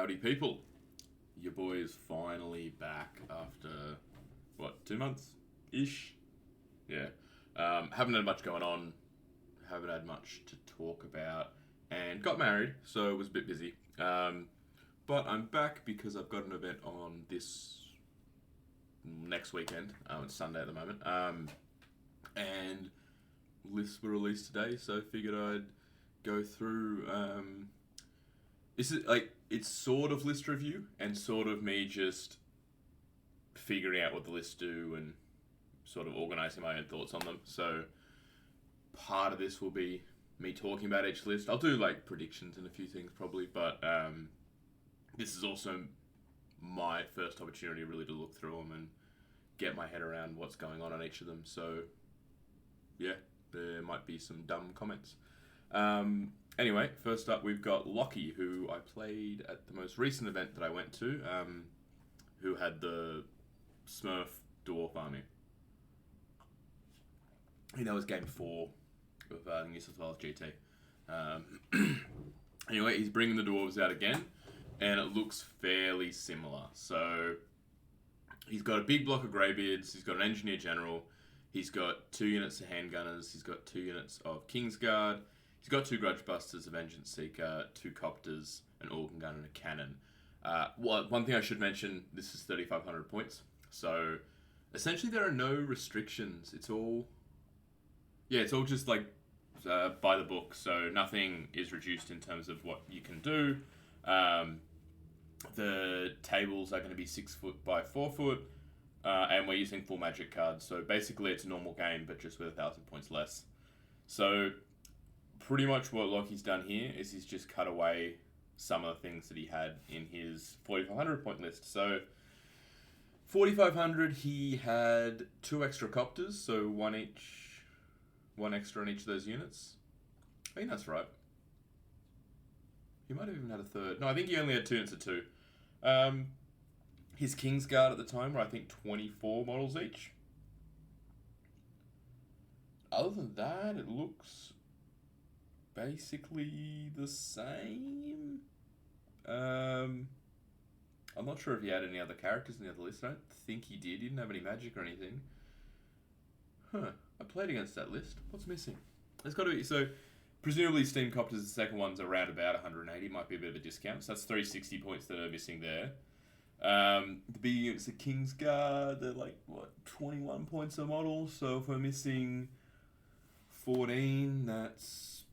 Howdy people. Your boy is finally back after, 2 months-ish? Yeah. Haven't had much going on, haven't had much to talk about, and got married, so it was a bit busy. But I'm back because I've got an event on this next weekend. It's Sunday at the moment. And lists were released today, so I figured I'd go through. This is it's sort of list review and sort of me just figuring out what the lists do and sort of organising my own thoughts on them. So part of this will be me talking about each list. I'll do predictions and a few things probably, but this is also my first opportunity really to look through them and get my head around what's going on each of them. So yeah, there might be some dumb comments. Anyway, first up we've got Lockie, who I played at the most recent event that I went to, who had the Smurf Dwarf Army. I think that was game 4 of New South Wales GT. Anyway, he's bringing the Dwarves out again, and it looks fairly similar. So he's got a big block of Greybeards, he's got an Engineer General, he's got 2 units of Handgunners, he's got 2 units of Kingsguard, he's got 2 Grudge Busters, a Vengeance Seeker, 2 Copters, an Organ Gun, and a Cannon. One thing I should mention, this is 3,500 points. So essentially there are no restrictions. It's all just by the book. So nothing is reduced in terms of what you can do. The tables are going to be 6 foot by 4 foot. And we're using full magic cards. So basically it's a normal game, but just with 1,000 points less. So pretty much what Lockie's done here is he's just cut away some of the things that he had in his 4,500 point list. So 4,500, he had 2 extra Copters, so one extra on each of those units. I think that's right. He might have even had a third. No, I think he only had 2 units of 2. His Kingsguard at the time were, I think, 24 models each. Other than that, it looks basically the same. I'm not sure if he had any other characters in the other list. I don't think he did. He didn't have any magic or anything. I played against that list. What's missing? It's got to be... So, presumably Steam Copters, the second one's around about 180. Might be a bit of a discount. So that's 360 points that are missing there. The big units of Kingsguard, they're 21 points a model. So if we're missing 14, that's...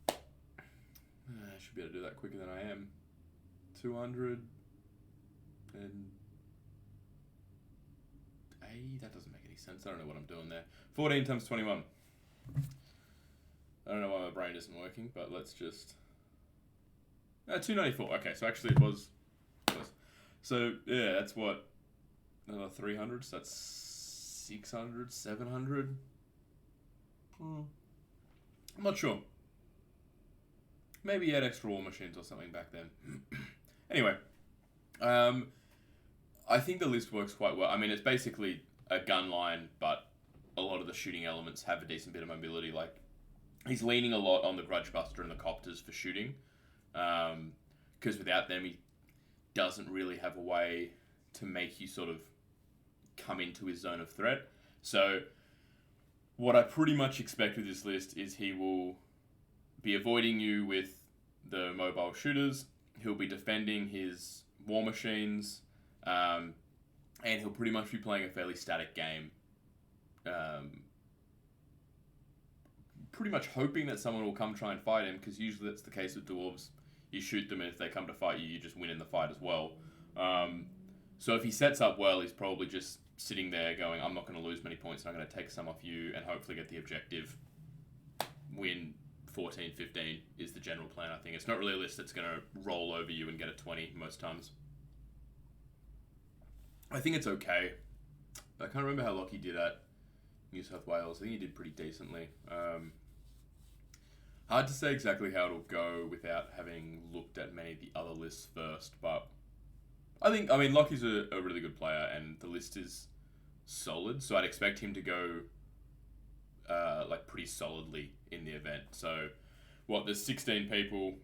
I should be able to do that quicker than I am. 200 and 8. That doesn't make any sense. I don't know what I'm doing there. 14 times 21. I don't know why my brain isn't working, but let's just... 294. Okay, so actually it was... So, yeah, that's what? Another 300, so that's 600, 700? I'm not sure. Maybe he had extra war machines or something back then. Anyway, I think the list works quite well. I mean, it's basically a gun line, but a lot of the shooting elements have a decent bit of mobility. He's leaning a lot on the Grudge Buster and the Copters for shooting, because without them, he doesn't really have a way to make you sort of come into his zone of threat. So, what I pretty much expect with this list is he will be avoiding you with the mobile shooters. He'll be defending his war machines, and he'll pretty much be playing a fairly static game. Pretty much hoping that someone will come try and fight him, because usually that's the case with dwarves. You shoot them, and if they come to fight you, you just win in the fight as well. So if he sets up well, he's probably just sitting there going, I'm not going to lose many points, I'm going to take some off you, and hopefully get the objective. Win 14, 15 is the general plan, I think. It's not really a list that's going to roll over you and get a 20 most times. I think it's okay. I can't remember how Lockie did at New South Wales. I think he did pretty decently. Hard to say exactly how it'll go without having looked at many of the other lists first, but I mean, Lockie's a really good player, and the list is solid, so I'd expect him to go pretty solidly in the event. So, there's 16 people.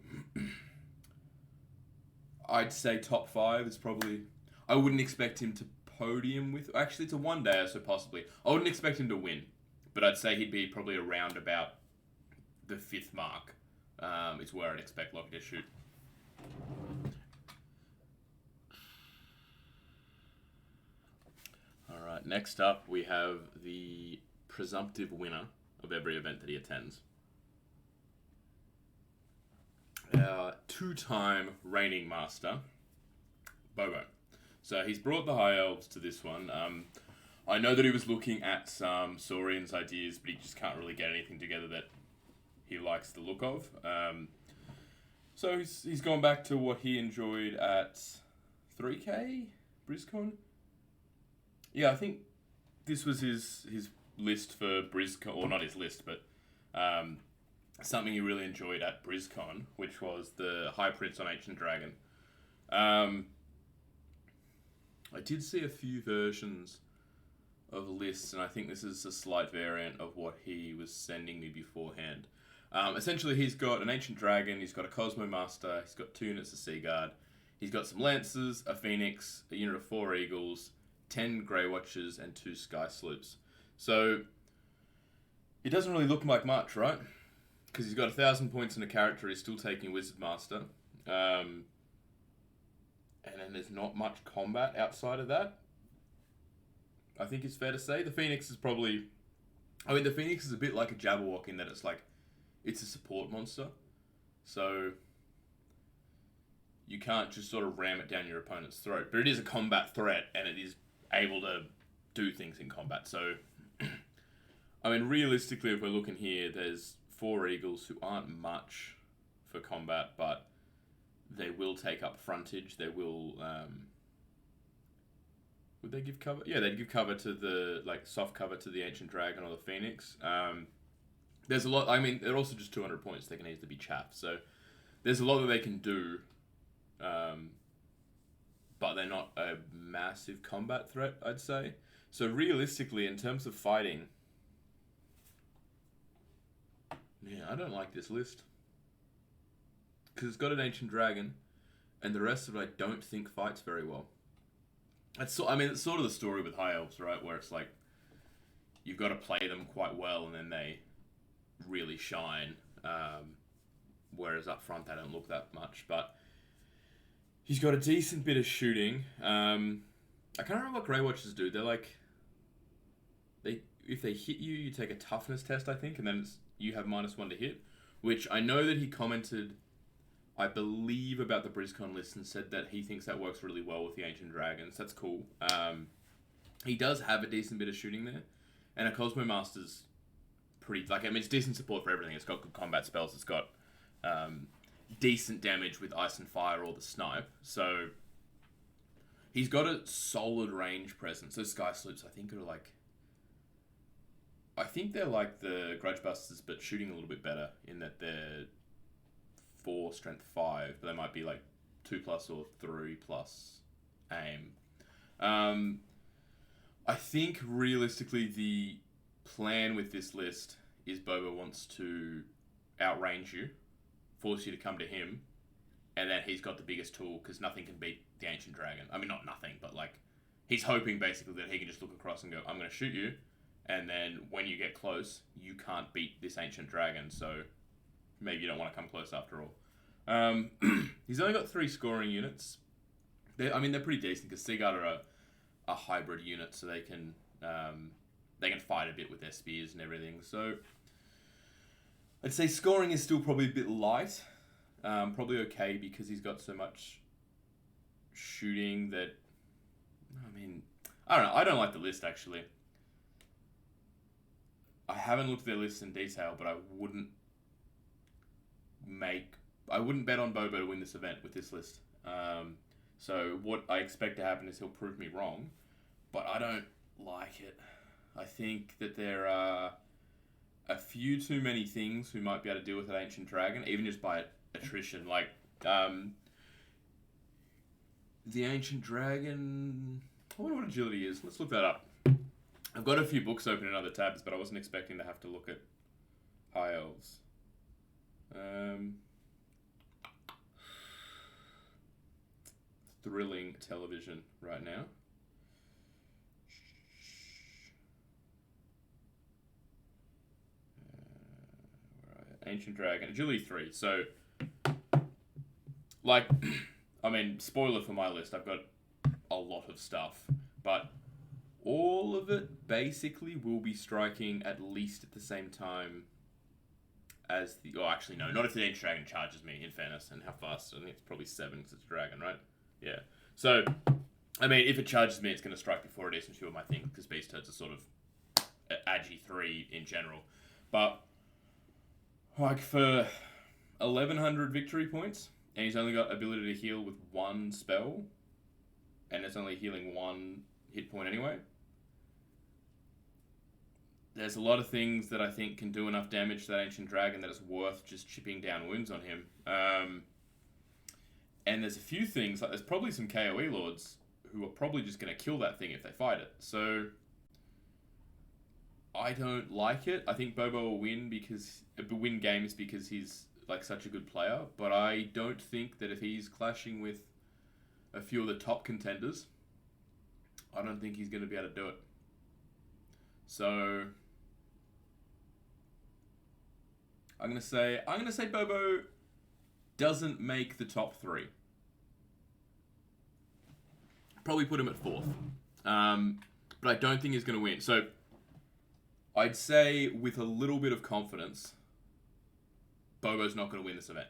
I'd say top 5 is probably... I wouldn't expect him to podium with... Actually, it's a one day, so possibly. I wouldn't expect him to win, but I'd say he'd be probably around about the 5th mark. Is where I'd expect Lockie to shoot. Alright, next up we have the presumptive winner of every event that he attends. Our 2-time reigning master, Bobo. So he's brought the High Elves to this one. I know that he was looking at some Saurian's ideas, but he just can't really get anything together that he likes the look of. So he's gone back to what he enjoyed at 3K BrizCon. Yeah, I think this was his list for BrizCon, or not his list, but something he really enjoyed at BrizCon, which was the High Prince on Ancient Dragon. I did see a few versions of lists, and I think this is a slight variant of what he was sending me beforehand. Essentially, he's got an Ancient Dragon, he's got a Cosmo Master, he's got 2 units of Seaguard, he's got some Lancers, a Phoenix, a unit of 4 Eagles, 10 Grey Watchers, and 2 Sky Sloops. So, it doesn't really look like much, right? Because he's got 1,000 points in a character, he's still taking Wizard Master. And then there's not much combat outside of that. I think it's fair to say. The Phoenix is probably... I mean, the Phoenix is a bit like a Jabberwock in that it's like... It's a support monster. So... You can't just sort of ram it down your opponent's throat. But it is a combat threat, and it is able to do things in combat. So... I mean, realistically, if we're looking here, there's 4 Eagles who aren't much for combat, but... They will take up frontage. They will... would they give cover? Yeah, they'd give cover to the... Like, soft cover to the Ancient Dragon or the Phoenix. There's a lot... I mean, they're also just 200 points. They can easily be chaffed. So, there's a lot that they can do. But they're not a massive combat threat, I'd say. So, realistically, in terms of fighting... Yeah, I don't like this list. Because it's got an Ancient Dragon, and the rest of it I don't think fights very well. It's sort of the story with High Elves, right? Where it's like, you've got to play them quite well, and then they really shine. Whereas up front, they don't look that much. But he's got a decent bit of shooting. I can't remember what Grey Watchers do. They're like... If they hit you, you take a toughness test, I think, and then you have -1 to hit. Which I know that he commented... I believe about the BrizCon list and said that he thinks that works really well with the Ancient Dragons. That's cool. He does have a decent bit of shooting there. And a Cosmo Master's pretty... Like, I mean, it's decent support for everything. It's got good combat spells. It's got decent damage with Ice and Fire or the Snipe. So, he's got a solid range presence. Those Sky Sloops, I think, are like... I think they're like the Grudge Busters, but shooting a little bit better in that they're... 4 strength 5, but they might be like 2+ or 3+ aim. I think realistically the plan with this list is Bobo wants to outrange you, force you to come to him, and then he's got the biggest tool because nothing can beat the Ancient Dragon. I mean, not nothing, but like he's hoping basically that he can just look across and go, I'm going to shoot you, and then when you get close, you can't beat this Ancient Dragon, so maybe you don't want to come close after all. He's only got 3 scoring units. They're pretty decent because Seaguard are a hybrid unit, so they can fight a bit with their spears and everything. So I'd say scoring is still probably a bit light. Probably okay because he's got so much shooting that... I don't know. I don't like the list, actually. I haven't looked at their list in detail, but I wouldn't bet on Bobo to win this event with this list. So what I expect to happen is he'll prove me wrong, but I don't like it. I think that there are a few too many things who might be able to deal with an Ancient Dragon, even just by attrition. Like, the Ancient Dragon... I wonder what agility is. Let's look that up. I've got a few books open in other tabs, but I wasn't expecting to have to look at High Elves. thrilling television right now. Ancient Dragon, Agility 3. So, like, I mean, spoiler for my list, I've got a lot of stuff, but all of it basically will be striking at least at the same time as the... Oh, actually, no, not if the Ancient Dragon charges me, in fairness, and how fast. I think it's probably 7 because it's a dragon, right? Yeah. So, I mean, if it charges me, it's going to strike before it is, and sure my thing, because Beast Turds are sort of Agi 3 in general. But, like, for 1,100 victory points, and he's only got ability to heal with one spell, and it's only healing one hit point anyway, there's a lot of things that I think can do enough damage to that Ancient Dragon that it's worth just chipping down wounds on him. And there's a few things, like there's probably some KoE Lords who are probably just going to kill that thing if they fight it. So, I don't like it. I think Bobo will win games because he's like such a good player, but I don't think that if he's clashing with a few of the top contenders, I don't think he's going to be able to do it. So I'm going to say Bobo doesn't make the top 3. Probably put him at 4th. But I don't think he's going to win. So I'd say with a little bit of confidence, Bobo's not going to win this event.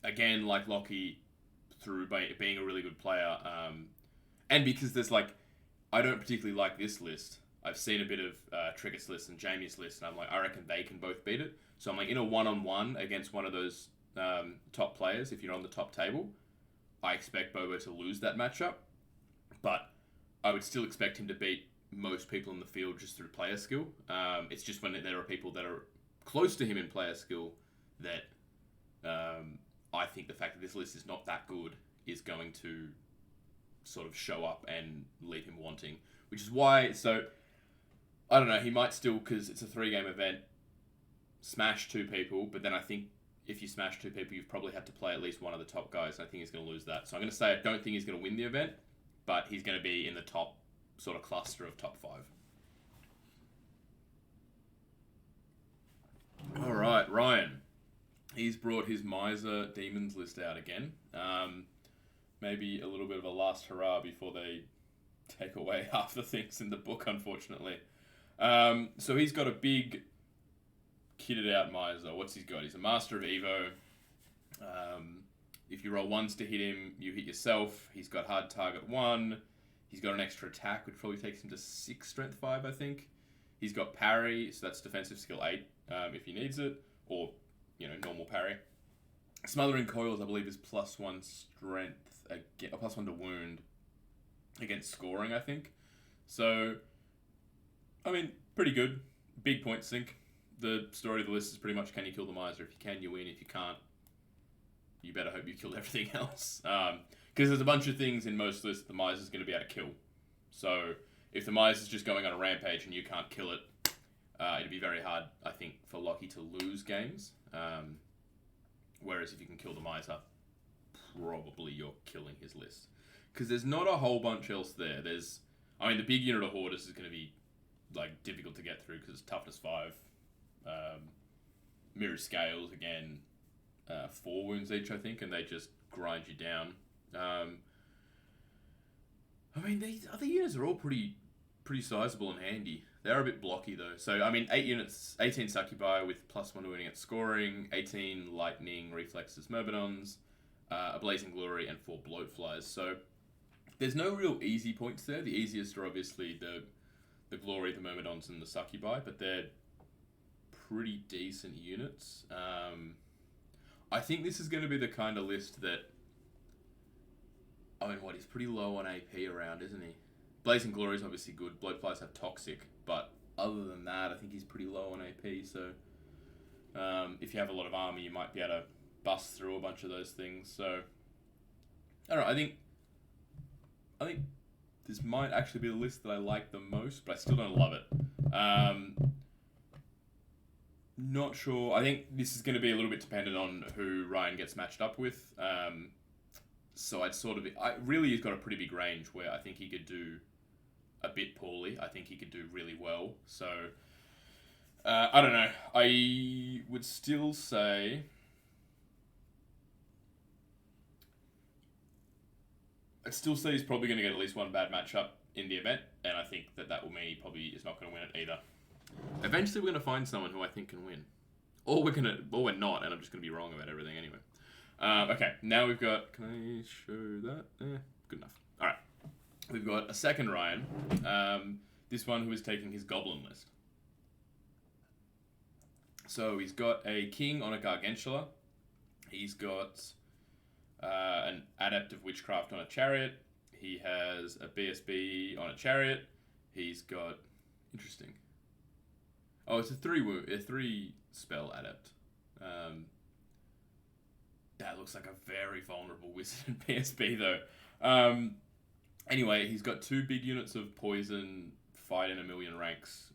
Again, like Lockie, through being a really good player, and because there's like, I don't particularly like this list. I've seen a bit of Trickett's list and Jamie's list, and I'm like, I reckon they can both beat it. So I'm like, in a one-on-one against one of those top players, if you're on the top table, I expect Bobo to lose that matchup. But I would still expect him to beat most people in the field just through player skill. It's just when there are people that are close to him in player skill that I think the fact that this list is not that good is going to sort of show up and leave him wanting. Which is why, so, I don't know, he might still, because it's a 3-game event, smash 2 people, but then I think if you smash 2 people, you've probably had to play at least one of the top guys, and I think he's going to lose that. So I'm going to say I don't think he's going to win the event, but he's going to be in the top sort of cluster of top 5. Alright, Ryan. He's brought his Miser Demons list out again. Maybe a little bit of a last hurrah before they take away half the things in the book, unfortunately. So he's got a big kitted out Miser. What's he got? He's a Master of Evo. If you roll 1s to hit him, you hit yourself. He's got hard target 1. He's got an extra attack, which probably takes him to 6 strength 5, I think. He's got parry, so that's defensive skill 8 if he needs it, or, normal parry. Smothering Coils, I believe, is +1 strength, or +1 to wound against scoring, I think. So, I mean, pretty good. Big point sink. The story of the list is pretty much, can you kill the Miser? If you can, you win. If you can't, you better hope you killed everything else. Because there's a bunch of things in most lists the Miser's going to be able to kill. So, if the Miser's just going on a rampage and you can't kill it, it'd be very hard, I think, for Lockie to lose games. Whereas if you can kill the Miser, probably you're killing his list. Because there's not a whole bunch else there. The big unit of Hortus is going to be difficult to get through because it's toughness 5. Mirror Scales, again, 4 wounds each, I think, and they just grind you down. These other units are all pretty sizable and handy. They're a bit blocky, though. So, 8 units, 18 Succubi with +1 to winning at scoring, 18 Lightning Reflexes Myrmidons, a Blazing Glory, and 4 Bloatflies. So, there's no real easy points there. The easiest are obviously the Glory, the Myrmidons, and the Succubi, but they're pretty decent units. I think this is going to be the kind of list that... he's pretty low on AP around, isn't he? Blazing Glory is obviously good. Bloatflies have Toxic, but other than that, I think he's pretty low on AP, so... if you have a lot of armor, you might be able to bust through a bunch of those things, so... I don't know, I think this might actually be the list that I like the most, but I still don't love it. Not sure. I think this is going to be a little bit dependent on who Ryan gets matched up with. So I'd sort of... really, he's got a pretty big range where I think he could do a bit poorly. I think he could do really well. So, I don't know. I would still say... I'd still say he's probably going to get at least one bad matchup in the event, and I think that will mean he probably is not going to win it either. Eventually, we're going to find someone who I think can win. Or we're not, and I'm just going to be wrong about everything anyway. Okay, now we've got... Can I show that? Good enough. Alright. We've got a second Ryan. This one who is taking his Goblin list. So he's got a King on a Gargantula. He's got an Adept of Witchcraft on a Chariot. He has a BSB on a Chariot. He's got... Interesting. Oh, it's a 3 spell Adept. That looks like a very vulnerable Wizard in PSB, though. Anyway, he's got 2 big units of Poison, Fight in a Million Ranks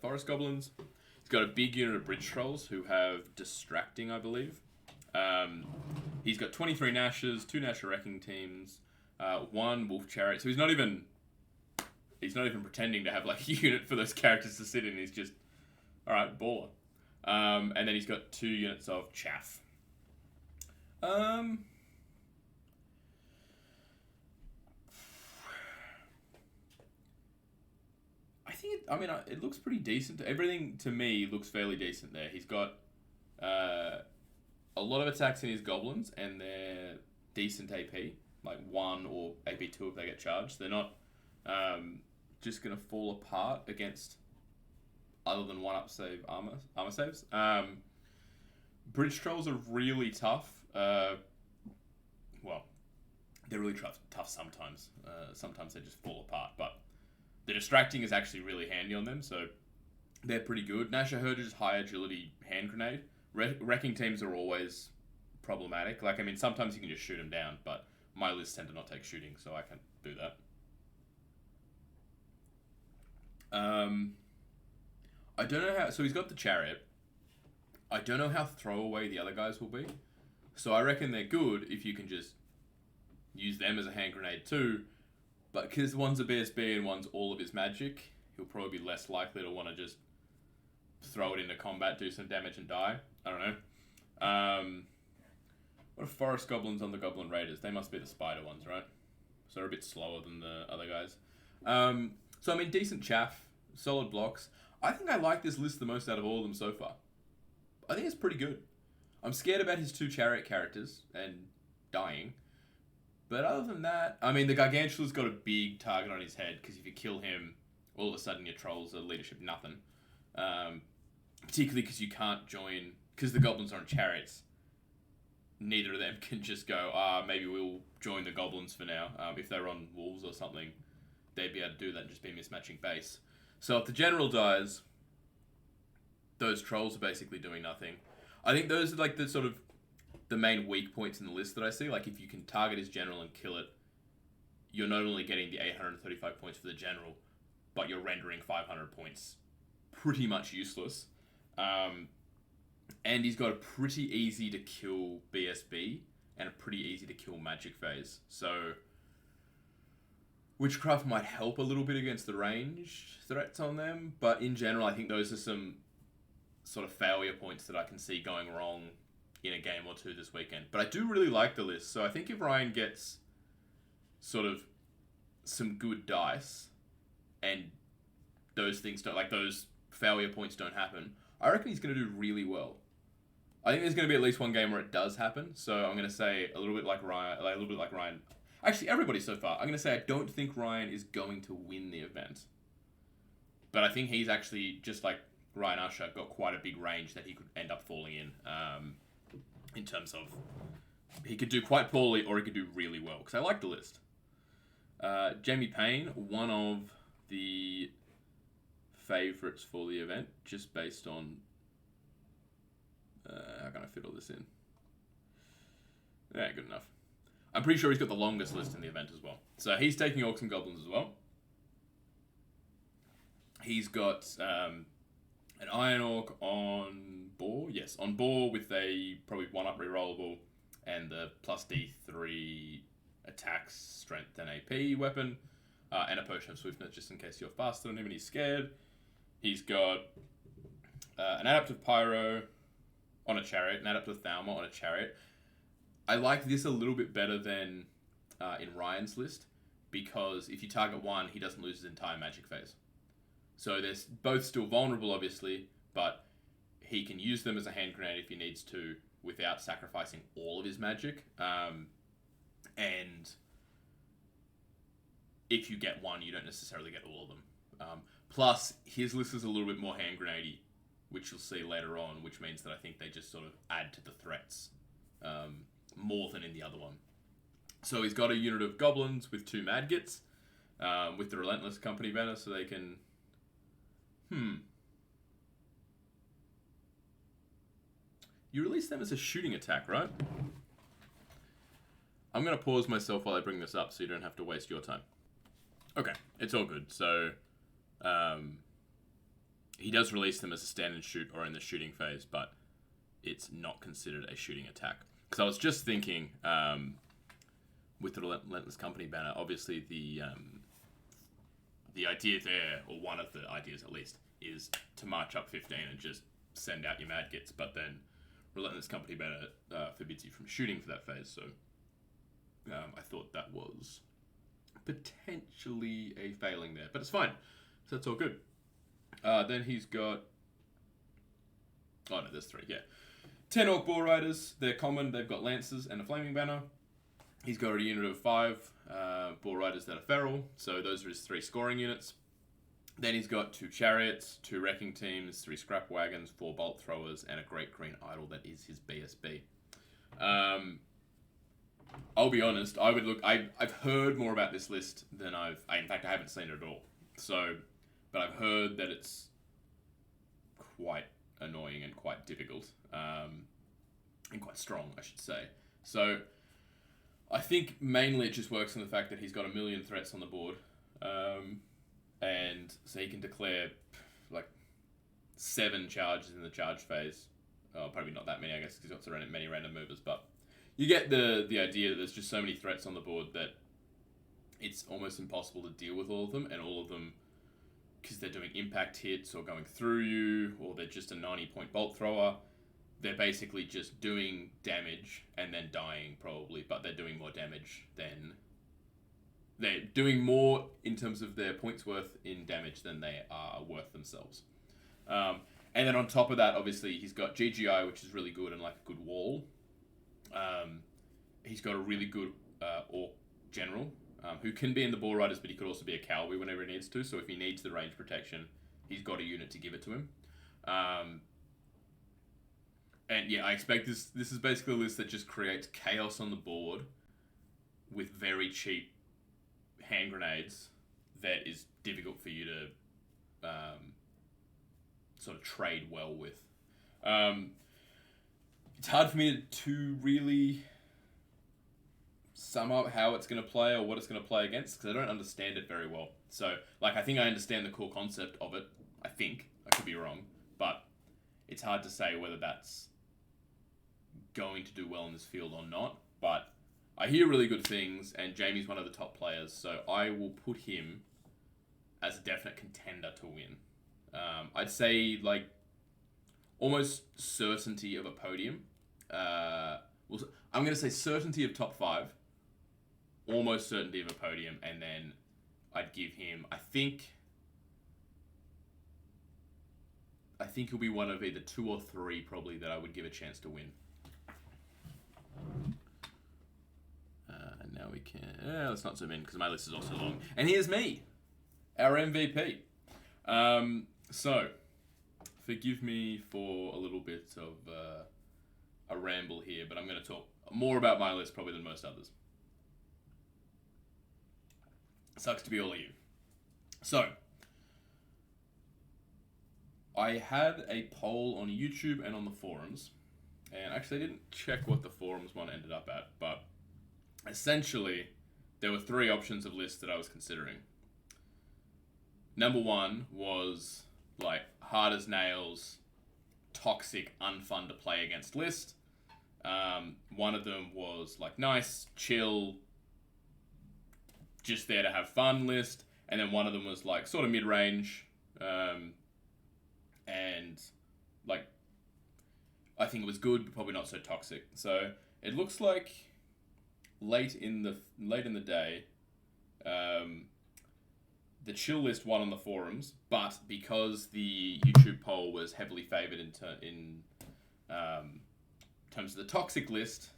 Forest Goblins. He's got a big unit of Bridge Trolls who have Distracting, I believe. He's got 23 Nashers, 2 Nasher Wrecking Teams, 1 Wolf Chariot. So he's not even pretending to have like a unit for those characters to sit in. He's just, alright, baller. And then he's got 2 units of Chaff. It looks pretty decent. Everything to me looks fairly decent there. He's got a lot of attacks in his goblins, and they're decent AP, like 1 or AP 2 if they get charged. They're not just gonna fall apart against other than 1-up save armor saves. Bridge Trolls are really tough. Well, they're really tough sometimes. Sometimes they just fall apart, but the Distracting is actually really handy on them, so they're pretty good. Nasher Herder's high agility hand grenade. Wrecking Teams are always problematic. Like, I mean, sometimes you can just shoot them down, but my lists tend to not take shooting, so I can't do that. I don't know how... So he's got the Chariot. I don't know how throwaway the other guys will be. So I reckon they're good if you can just use them as a hand grenade too. But because one's a BSB and one's all of his magic, he'll probably be less likely to want to just throw it into combat, do some damage and die. I don't know. What are Forest Goblins on the Goblin Raiders? They must be the spider ones, right? So they're a bit slower than the other guys. So I mean, decent chaff, solid blocks. I think I like this list the most out of all of them so far. I think it's pretty good. I'm scared about his 2 Chariot characters and dying. But other than that, I mean, the Gargantula's got a big target on his head, because if you kill him, all of a sudden your Trolls are leadership nothing. Particularly because you can't join, because the Goblins are on Chariots. Neither of them can just go, maybe we'll join the Goblins for now. If they were on Wolves or something, they'd be able to do that and just be mismatching base. So if the General dies, those Trolls are basically doing nothing. I think those are like the sort of the main weak points in the list that I see. Like, if you can target his General and kill it, you're not only getting the 835 points for the General, but you're rendering 500 points pretty much useless. And he's got a pretty easy to kill BSB and a pretty easy to kill Magic Phase. So Witchcraft might help a little bit against the range threats on them, but in general, I think those are some sort of failure points that I can see going wrong in a game or two this weekend. But I do really like the list, so I think if Ryan gets sort of some good dice and those things don't, like those failure points don't happen, I reckon he's going to do really well. I think there's going to be at least one game where it does happen, so I'm going to say a little bit like Ryan. Actually, everybody so far. I'm going to say I don't think Ryan is going to win the event. But I think he's actually, just like Ryan Usher, got quite a big range that he could end up falling in terms of he could do quite poorly or he could do really well, because I like the list. Jamie Payne, one of the favourites for the event, just based on how can I fit all this in? Yeah, good enough. I'm pretty sure he's got the longest list in the event as well. So he's taking Orcs and Goblins as well. He's got an Iron Orc on Boar. Yes, on Boar with a probably 1-up rerollable and the plus D3 attacks, strength, and AP weapon, and a potion of swiftness just in case you're faster than him and he's scared. He's got an adaptive pyro on a chariot, an adaptive Thalma on a chariot. I like this a little bit better than in Ryan's list, because if you target one, he doesn't lose his entire magic phase. So they're both still vulnerable, obviously, but he can use them as a hand grenade if he needs to without sacrificing all of his magic. And if you get one, you don't necessarily get all of them. Plus, his list is a little bit more hand grenadey, which you'll see later on, which means that I think they just sort of add to the threats more than in the other one. So he's got a unit of goblins with 2 Madgets with the Relentless Company banner, so they can... You release them as a shooting attack, right? I'm going to pause myself while I bring this up so you don't have to waste your time. Okay, it's all good. So, he does release them as a stand and shoot or in the shooting phase, but it's not considered a shooting attack. Because I was just thinking, with the Relentless Company banner, obviously the idea there, or one of the ideas at least, is to march up 15 and just send out your Madgets, but then Relentless Company banner forbids you from shooting for that phase, so I thought that was potentially a failing there, but it's fine, so that's all good. Then he's got... Oh no, there's 3, yeah. 10 Orc Bull Riders, they're common, they've got Lancers and a Flaming Banner. He's got a unit of 5 Bull Riders that are feral, so those are his 3 scoring units. Then he's got 2 Chariots, 2 Wrecking Teams, 3 Scrap Wagons, 4 Bolt Throwers, and a Great Green Idol that is his BSB. I'll be honest, I've heard more about this list than in fact, I haven't seen it at all. So, but I've heard that it's quite annoying and quite difficult, and quite strong, I should say. So, I think mainly it just works on the fact that he's got a million threats on the board, and so he can declare like 7 charges in the charge phase. Probably not that many, I guess, because he's got so many random movers, but you get the idea that there's just so many threats on the board that it's almost impossible to deal with all of them, and all of them, because they're doing impact hits or going through you, or they're just a 90-point bolt thrower, they're basically just doing damage and then dying probably, but they're doing more damage than... They're doing more in terms of their points worth in damage than they are worth themselves. And then on top of that, obviously, he's got GGI, which is really good and like a good wall. He's got a really good Orc General, who can be in the Bull Riders, but he could also be a Cavalry whenever he needs to. So if he needs the range protection, he's got a unit to give it to him. And yeah, I expect this is basically a list that just creates chaos on the board with very cheap hand grenades that is difficult for you to sort of trade well with. It's hard for me to really sum up how it's going to play or what it's going to play against, because I don't understand it very well. So, like, I think I understand the core concept of it. I think. I could be wrong. But it's hard to say whether that's going to do well in this field or not. But I hear really good things, and Jamie's one of the top players, so I will put him as a definite contender to win. I'd say, like, almost certainty of a podium. I'm going to say certainty of top 5, almost certainty of a podium, and then I'd give him, I think he'll be one of either 2 or 3 probably that I would give a chance to win. Now we can... let's not zoom in because my list is also long. And here's me, our MVP. So, forgive me for a little bit of a ramble here, but I'm going to talk more about my list probably than most others. Sucks to be all of you. So, I had a poll on YouTube and on the forums, and actually I didn't check what the forums one ended up at, but essentially there were 3 options of lists that I was considering. Number 1 was like hard as nails, toxic, unfun to play against list. One of them was like nice, chill, just there to have fun list, and then one of them was like sort of mid range, and like I think it was good, but probably not so toxic. So it looks like late in the day, the chill list won on the forums, but because the YouTube poll was heavily favored in terms of the toxic list,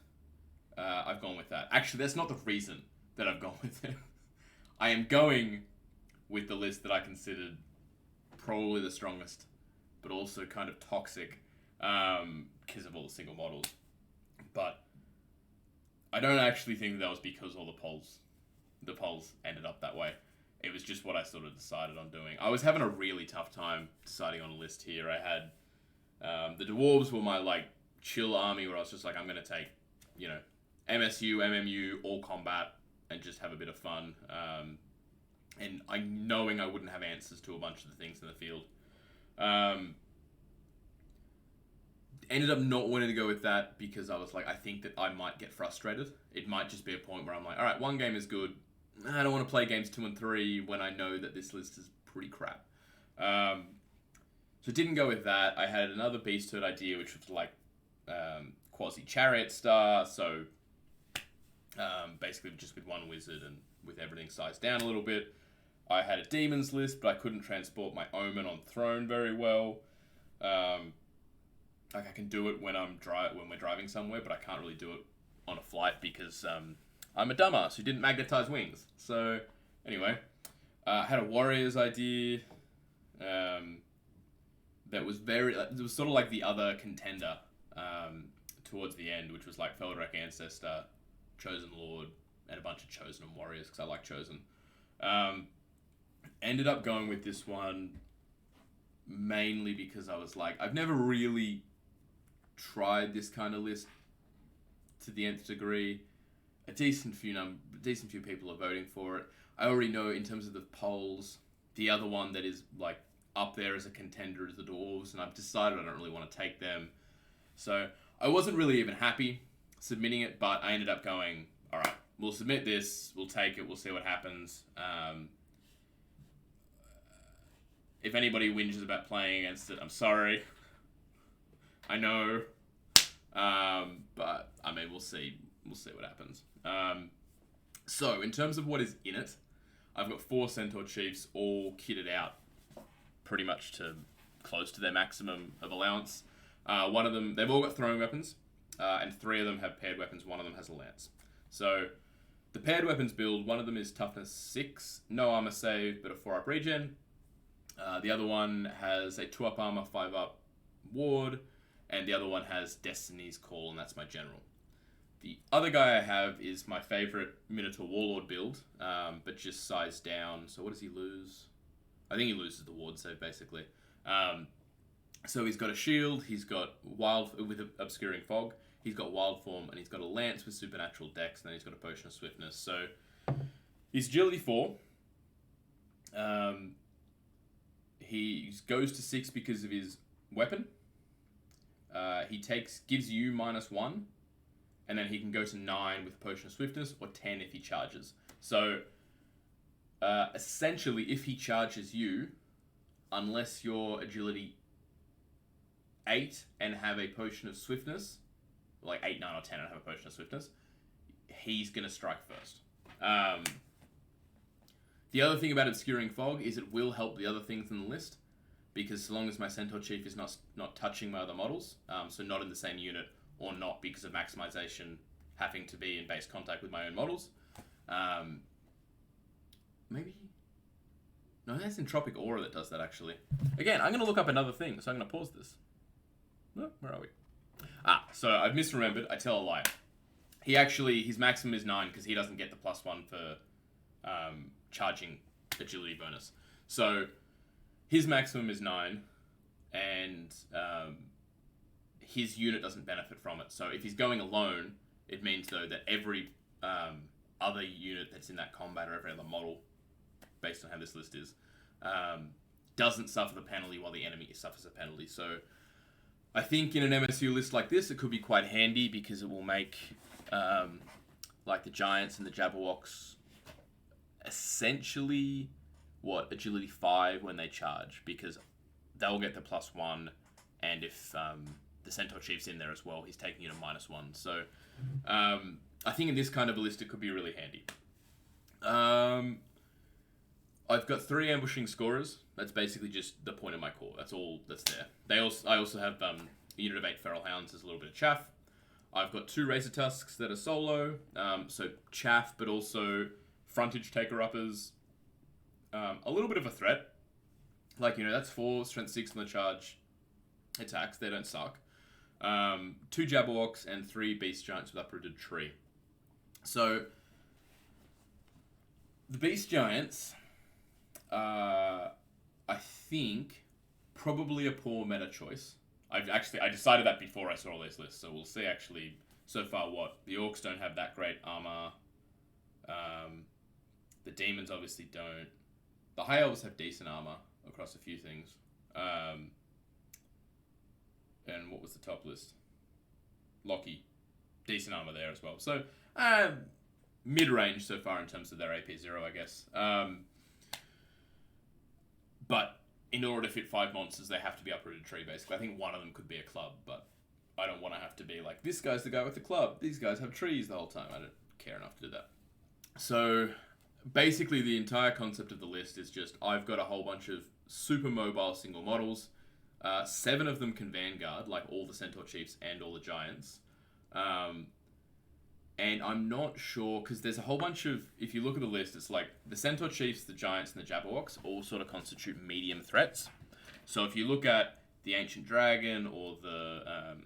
I've gone with that. Actually, that's not the reason that I've gone with it. I am going with the list that I considered probably the strongest, but also kind of toxic because of all the single models. But I don't actually think that was because all the polls ended up that way. It was just what I sort of decided on doing. I was having a really tough time deciding on a list here. I had the dwarves were my like chill army where I was just like, I'm going to take, MSU, MMU, all combat, and just have a bit of fun. And knowing I wouldn't have answers to a bunch of the things in the field. Ended up not wanting to go with that because I was like, I think that I might get frustrated. It might just be a point where I'm like, all right, one game is good. I don't want to play games 2 and 3 when I know that this list is pretty crap. So didn't go with that. I had another Beast Herd idea, which was like quasi Chariot Star. So basically just with one wizard and with everything sized down a little bit. I had a Demons list, but I couldn't transport my Omen on Throne very well. Like I can do it when we're driving somewhere, but I can't really do it on a flight because I'm a dumbass who didn't magnetize wings. So anyway, I had a Warriors idea that was it was sort of like the other contender towards the end, which was like Feldrek Ancestor, Chosen Lord, and a bunch of Chosen and Warriors because I like Chosen. Ended up going with this one mainly because I was like, I've never really tried this kind of list to the nth degree. A decent few people are voting for it. I already know in terms of the polls, the other one that is like up there as a contender is the Dwarves, and I've decided I don't really want to take them. So I wasn't really even happy submitting it, but I ended up going, all right, we'll submit this, we'll take it, we'll see what happens. If anybody whinges about playing against it, I'm sorry. I know. But, I mean, we'll see. We'll see what happens. So, in terms of what is in it, I've got 4 Centaur Chiefs all kitted out pretty much to close to their maximum of allowance. One of them, they've all got throwing weapons, and 3 of them have paired weapons. One of them has a lance. So, the paired weapons build, one of them is toughness 6, no armor save, but a 4-up regen. The other one has a 2-up armor, 5-up ward, and the other one has Destiny's Call, and that's my general. The other guy I have is my favorite Minotaur Warlord build, but just sized down. So what does he lose? I think he loses the ward save, basically. So he's got a shield, he's got with Obscuring Fog, he's got Wild Form, and he's got a lance with Supernatural Dex, and then he's got a Potion of Swiftness. So he's Agility 4. He goes to 6 because of his weapon. He gives you -1, and then he can go to 9 with Potion of Swiftness, or 10 if he charges. So, essentially, if he charges you, unless you're Agility 8 and have a Potion of Swiftness, like 8, 9, or 10 and have a Potion of Swiftness, he's going to strike first. The other thing about Obscuring Fog is it will help the other things in the list, because so long as my Centaur Chief is not touching my other models, so not in the same unit, or not because of maximization having to be in base contact with my own models. Maybe? No, that's Entropic Aura that does that, actually. Again, I'm going to look up another thing, so I'm going to pause this. Oh, where are we? So I've misremembered. I tell a lie. His maximum is 9 because he doesn't get the +1 for charging agility bonus. So his maximum is 9, and his unit doesn't benefit from it. So if he's going alone, it means, though, that every other unit that's in that combat, or every other model, based on how this list is, doesn't suffer the penalty while the enemy suffers a penalty. So I think in an MSU list like this, it could be quite handy because it will make like the Giants and the Jabberwocks essentially agility 5 when they charge, because they'll get the +1, and if the Centaur Chief's in there as well, he's taking it a -1. So I think in this kind of ballista could be really handy. I've got 3 ambushing scorers. That's basically just the point of my core. That's all that's there. I also have a unit of 8 Feral Hounds as a little bit of chaff. I've got 2 Razor Tusks that are solo, so chaff, but also frontage taker-uppers. A little bit of a threat. Like, that's 4 strength 6 on the charge attacks. They don't suck. 2 Jabberwocks and 3 Beast Giants with Uprooted Tree. So, the Beast Giants, I think, probably a poor meta choice. I decided that before I saw all these lists, so we'll see actually so far what. The Orcs don't have that great armor. The Demons obviously don't. The High Elves have decent armor across a few things. And what was the top list? Loki. Decent armor there as well. So, mid-range so far in terms of their AP0, I guess. But in order to fit 5 monsters, they have to be Uprooted Tree, basically. I think one of them could be a club, but I don't want to have to be like, this guy's the guy with the club. These guys have trees the whole time. I don't care enough to do that. So, basically, the entire concept of the list is just, I've got a whole bunch of super mobile single models. 7 of them can Vanguard, like all the Centaur Chiefs and all the Giants. And I'm not sure, because there's a whole bunch of, if you look at the list, it's like the Centaur Chiefs, the Giants, and the Jabberwocks all sort of constitute medium threats. So if you look at the Ancient Dragon or the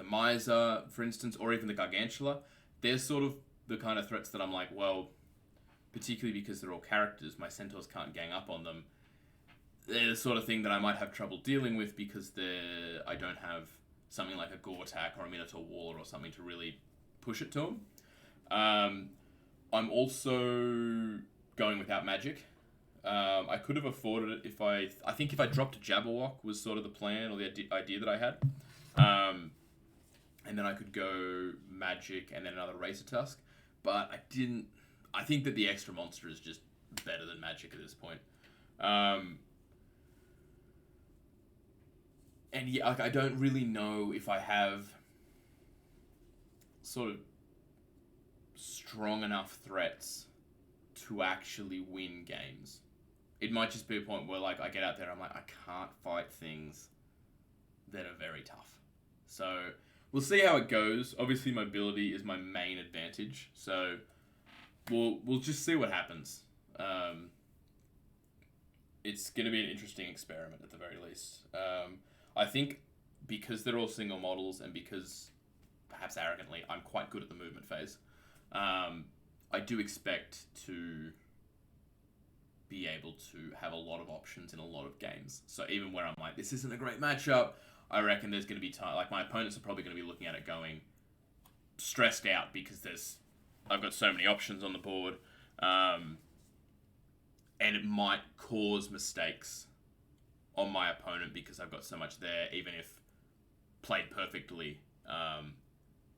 Miser, for instance, or even the Gargantula, they're sort of the kind of threats that I'm like, well, particularly because they're all characters, my Centaurs can't gang up on them. They're the sort of thing that I might have trouble dealing with because I don't have something like a Gortak or a Minotaur Waller or something to really push it to them. I'm also going without magic. I could have afforded it if I think if I dropped a Jabberwock was sort of the plan or the idea that I had. And then I could go magic and then another Razor Tusk. But I didn't. I think that the extra monster is just better than magic at this point. And yeah, I don't really know if I have sort of strong enough threats to actually win games. It might just be a point where like I get out there and I'm like, I can't fight things that are very tough. So we'll see how it goes. Obviously mobility is my main advantage. So we'll just see what happens. It's going to be an interesting experiment at the very least. I think because they're all single models and because, perhaps arrogantly, I'm quite good at the movement phase, I do expect to be able to have a lot of options in a lot of games. So even where I'm like, this isn't a great matchup, I reckon there's going to be time, like my opponents are probably going to be looking at it going stressed out because I've got so many options on the board, and it might cause mistakes on my opponent because I've got so much there, even if played perfectly,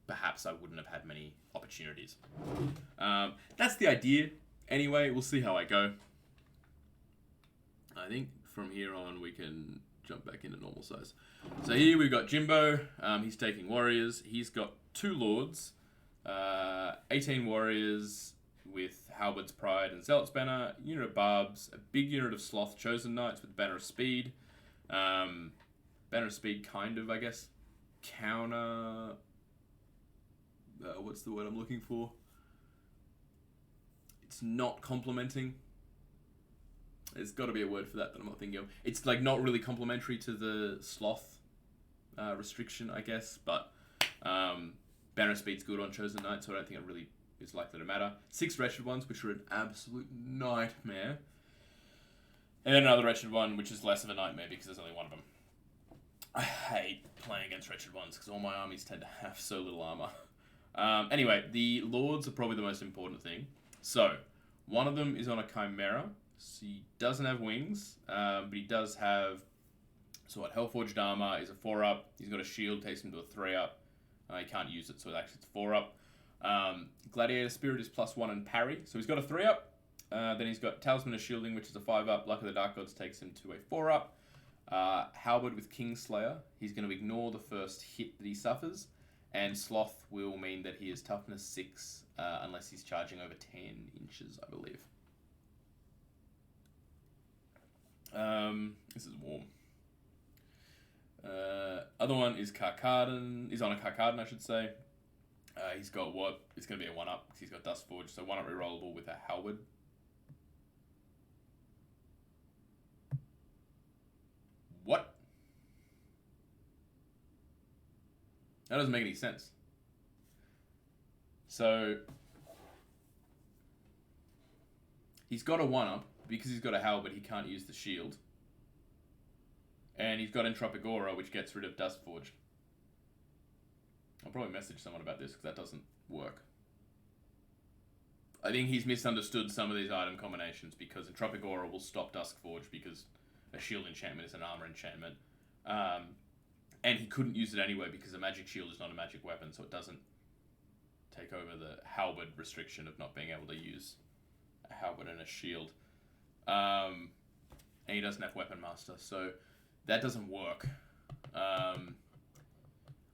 perhaps I wouldn't have had many opportunities. That's the idea. Anyway, we'll see how I go. I think from here on we can jump back into normal size. So here we've got Jimbo. He's taking warriors. He's got 2 lords, 18 warriors with Halberd's Pride and Zealot's Banner, unit of Barbs, a big unit of Sloth Chosen Knights with Banner of Speed. Banner of Speed kind of, I guess, counter... what's the word I'm looking for? It's not complementing. There's got to be a word for that I'm not thinking of. It's like not really complementary to the Sloth restriction, I guess, but Banner of Speed's good on Chosen Knights, so I don't think it really is likely to matter. 6 Wretched Ones, which are an absolute nightmare. And then another Wretched One, which is less of a nightmare because there's only one of them. I hate playing against Wretched Ones because all my armies tend to have so little armor. Anyway, the Lords are probably the most important thing. So, one of them is on a Chimera. So he doesn't have wings, but he does have... So what, Hellforged Armor is a 4-up. He's got a shield, takes him to a 3-up. He can't use it, so actually it's 4-up. Gladiator Spirit is +1 and parry, so he's got a 3-up. Then he's got Talisman of Shielding, which is a 5-up. Luck of the Dark Gods takes him to a 4-up. Halberd with Kingslayer, he's going to ignore the first hit that he suffers, and Sloth will mean that he is toughness 6 unless he's charging over 10 inches, I believe. This is warm. Other one is Karkadon. He's on a Karkadon, I should say. He's got what? It's going to be a 1-up because he's got Dustforge, so 1-up rerollable with a Halberd. What? That doesn't make any sense. So he's got a 1-up because he's got a Halberd. He can't use the shield, and he's got Entropic Aura, which gets rid of Dustforge. I'll probably message someone about this because that doesn't work. I think he's misunderstood some of these item combinations because Entropic Aura will stop Duskforge because a shield enchantment is an armor enchantment. And he couldn't use it anyway because a magic shield is not a magic weapon, so it doesn't take over the Halberd restriction of not being able to use a Halberd and a shield. And he doesn't have Weapon Master, so that doesn't work.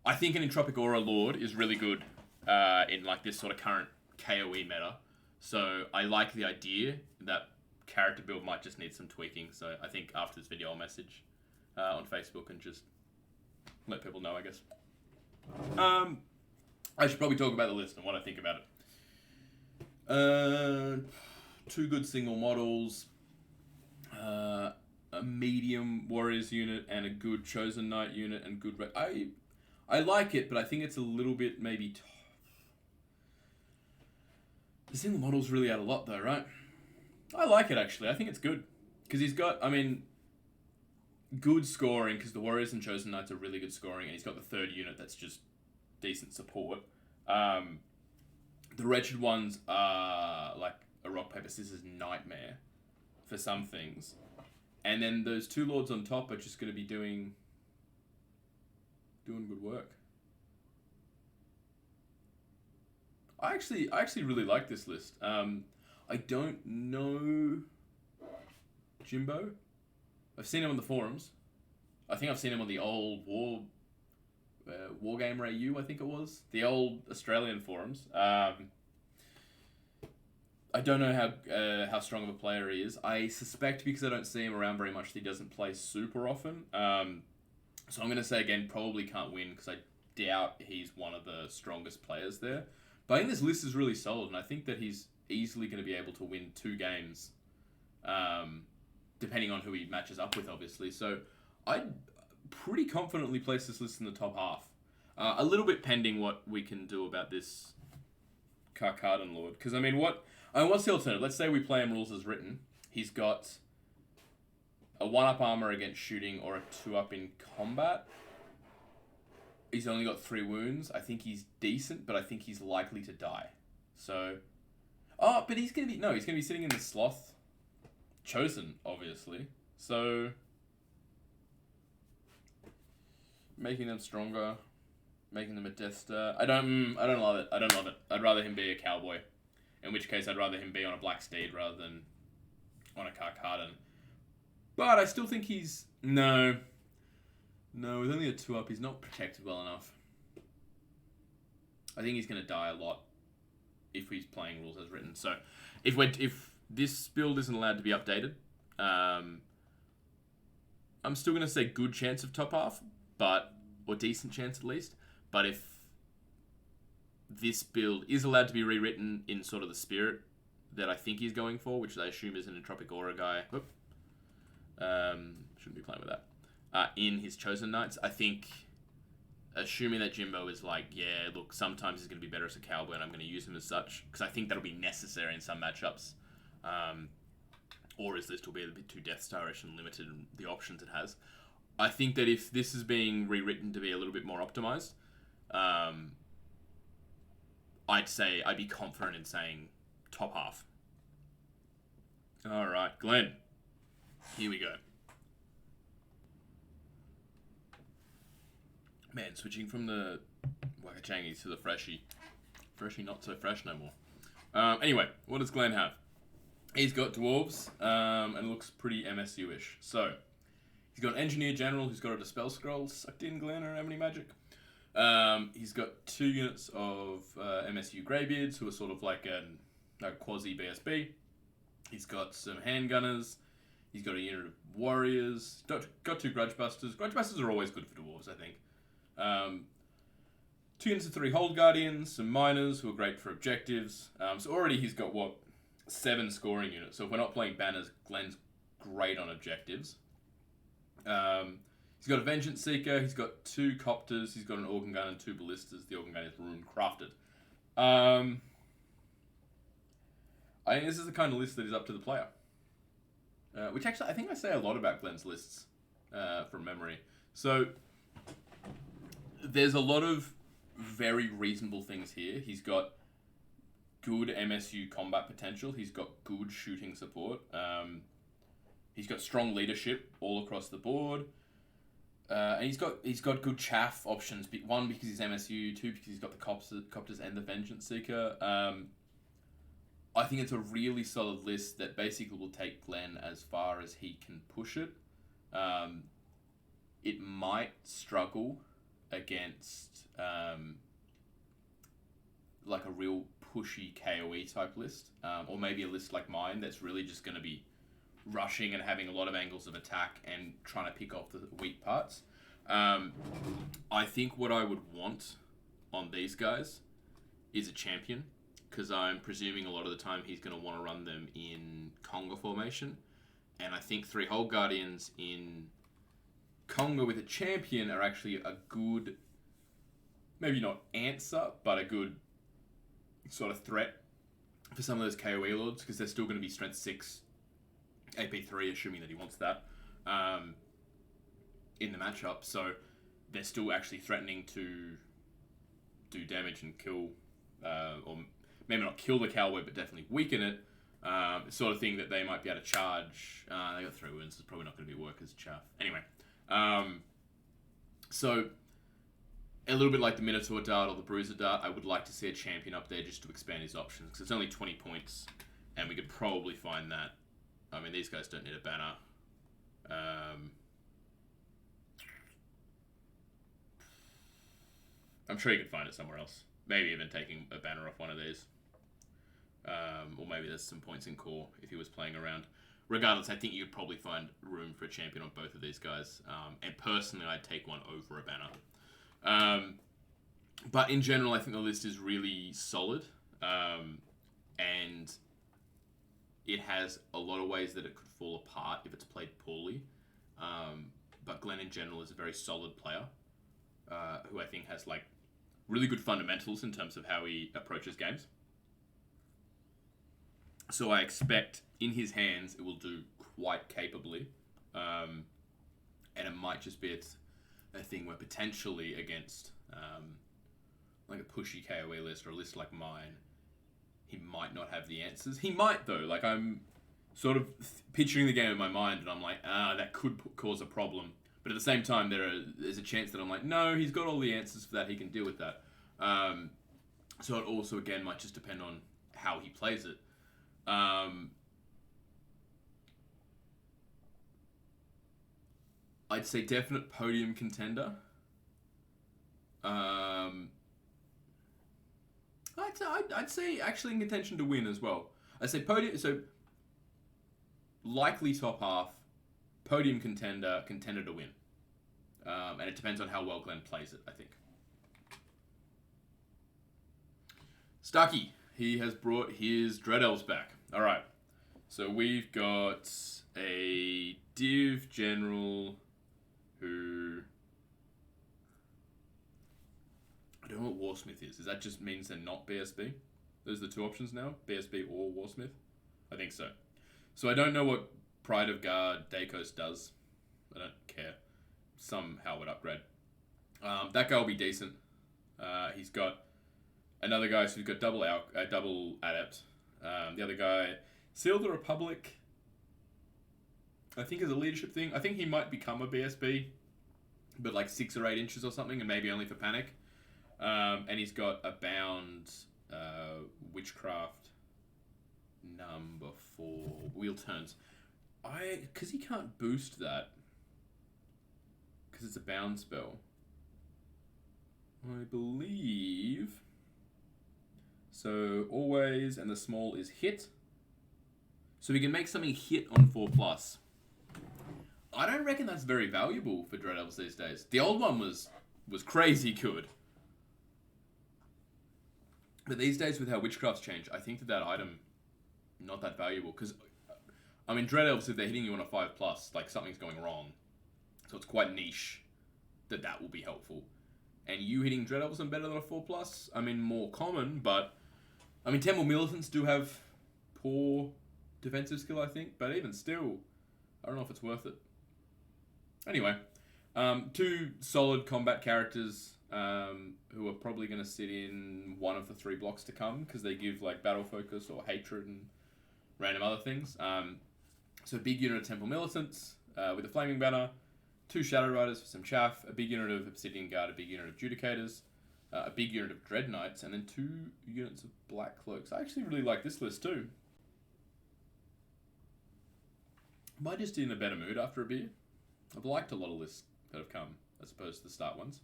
I think an Entropic Aura Lord is really good in like this sort of current KoE meta. So I like the idea that character build might just need some tweaking. So I think after this video I'll message on Facebook and just let people know, I guess. I should probably talk about the list and what I think about it. 2 good single models, a medium Warriors unit, and a good Chosen Knight unit, and good... I like it, but I think it's a little bit maybe... The single models really add a lot, though, right? I like it, actually. I think it's good. Because he's got, good scoring, because the Warriors and Chosen Knights are really good scoring, and he's got the 3rd unit that's just decent support. The Wretched ones are like a Rock, Paper, Scissors nightmare for some things. And then those 2 Lords on top are just going to be doing good work. I actually really like this list. I don't know Jimbo. I've seen him on the forums. I think I've seen him on the old Wargamer AU, I think it was. The old Australian forums. I don't know how strong of a player he is. I suspect because I don't see him around very much that he doesn't play super often. So I'm going to say again, probably can't win because I doubt he's one of the strongest players there. But I think this list is really solid, and I think that he's easily going to be able to win 2 games, depending on who he matches up with, obviously. So I'd pretty confidently place this list in the top half. A little bit pending what we can do about this Karkadon Lord. Because, what's the alternative? Let's say we play him rules as written. He's got a 1-up armor against shooting or a 2-up in combat. He's only got 3 wounds. I think he's decent, but I think he's likely to die. So... Oh, but he's going to be sitting in the Sloth Chosen, obviously. So... Making them stronger. Making them a Death Star. I don't love it. I'd rather him be a cowboy. In which case, I'd rather him be on a Black Steed rather than on a Karkadon. But I still think he's... No, with only a 2-up, he's not protected well enough. I think he's going to die a lot if he's playing rules as written. So, if this build isn't allowed to be updated, I'm still going to say good chance of top half, or decent chance at least. But if this build is allowed to be rewritten in sort of the spirit that I think he's going for, which I assume is an Entropic Aura guy. Shouldn't be playing with that. In his Chosen Knights, I think, assuming that Jimbo is like, yeah, look, sometimes he's going to be better as a cowboy and I'm going to use him as such, because I think that'll be necessary in some matchups. Or his list will be a bit too Death Star-ish and limited in the options it has. I think that if this is being rewritten to be a little bit more optimized, I'd be confident in saying top half. All right, Glenn. Here we go. Man, switching from the Wakachangis to the Freshie. Freshly not so fresh no more. Anyway, what does Glenn have? He's got dwarves, and looks pretty MSU-ish. So, he's got an engineer general who's got a dispel scroll sucked in. Glenn, I don't have any magic. He's got 2 units of MSU Greybeards who are sort of like a quasi BSB. He's got some handgunners. He's got a unit of warriors. Got 2 grudge busters. Grudge busters are always good for dwarves, I think. 2 units of 3 hold guardians, some miners who are great for objectives. So already he's got 7 scoring units. So if we're not playing banners, Glenn's great on objectives. He's got a Vengeance Seeker, he's got 2 Copters, he's got an Organ Gun and 2 Ballistas. The Organ Gun is rune crafted. I think this is the kind of list that is up to the player. Which actually, I think I say a lot about Glenn's lists from memory. So, there's a lot of very reasonable things here. He's got good MSU combat potential. He's got good shooting support. He's got strong leadership all across the board. And he's got good chaff options. 1, because he's MSU. 2, because he's got the Copters and the Vengeance Seeker. I think it's a really solid list that basically will take Glenn as far as he can push it. It might struggle against like a real pushy KOE type list, or maybe a list like mine that's really just going to be rushing and having a lot of angles of attack and trying to pick off the weak parts. I think what I would want on these guys is a champion, because I'm presuming a lot of the time he's going to want to run them in Conga formation, and I think 3 Hold Guardians in Conga with a champion are actually a good, maybe not answer, but a good sort of threat for some of those KOE lords, because they're still going to be strength 6, AP 3, assuming that he wants that, in the matchup. So they're still actually threatening to do damage and kill, or maybe not kill the cowboy, but definitely weaken it. Sort of thing that they might be able to charge. They got 3 wounds, so it's probably not going to be work as chaff. Anyway, so a little bit like the Minotaur Dart or the Bruiser Dart, I would like to see a champion up there just to expand his options, because it's only 20 points, and we could probably find that. I mean, these guys don't need a banner. I'm sure you could find it somewhere else. Maybe even taking a banner off one of these. Or maybe there's some points in core if he was playing around. Regardless, I think you could probably find room for a champion on both of these guys. And personally, I'd take one over a banner. But in general, I think the list is really solid. And it has a lot of ways that it could fall apart if it's played poorly. But Glenn in general is a very solid player, who I think has like really good fundamentals in terms of how he approaches games. So I expect in his hands it will do quite capably. And it might just be a thing where potentially against like a pushy KOE list or a list like mine, he might not have the answers. He might though. Like I'm sort of picturing the game in my mind and I'm like, that could cause a problem. But at the same time, there's a chance that I'm like, no, he's got all the answers for that. He can deal with that. So it also, again, might just depend on how he plays it. I'd say definite podium contender. I'd say actually in contention to win as well. I'd say podium, so likely top half, podium contender to win. And it depends on how well Glenn plays it, I think. Stucky, he has brought his Dread Elves back. Alright, so we've got a Div General who... I don't know what Warsmith is. Does that just means they're not BSB? Those are the 2 options now? BSB or Warsmith? I think so. So I don't know what Pride of Guard Dakos does. I don't care. Somehow would upgrade. That guy will be decent. He's got another guy who's got double adept. The other guy, Seal the Republic, I think is a leadership thing. I think he might become a BSB, but like 6 or 8 inches or something, and maybe only for panic. And he's got a bound Witchcraft number 4. Wheel turns. Because he can't boost that. Because it's a bound spell. I believe. So always, and the small is hit. So we can make something hit on 4+. I don't reckon that's very valuable for Dread Elves these days. The old one was crazy good. But these days, with how Witchcraft's changed, I think that item not that valuable. Because, I mean, Dread Elves, if they're hitting you on a 5+, like, something's going wrong. So it's quite niche that will be helpful. And you hitting Dread Elves on better than a 4+, I mean, more common, but... I mean, Temple Militants do have poor defensive skill, I think. But even still, I don't know if it's worth it. Anyway, 2 solid combat characters who are probably going to sit in one of the 3 blocks to come because they give like battle focus or hatred and random other things. So a big unit of Temple Militants with a Flaming Banner, 2 Shadow Riders for some chaff, a big unit of Obsidian Guard, a big unit of Judicators, a big unit of Dread Knights, and then 2 units of Black Cloaks. I actually really like this list too. Am I just in a better mood after a beer? I've liked a lot of lists that have come as opposed to the start ones.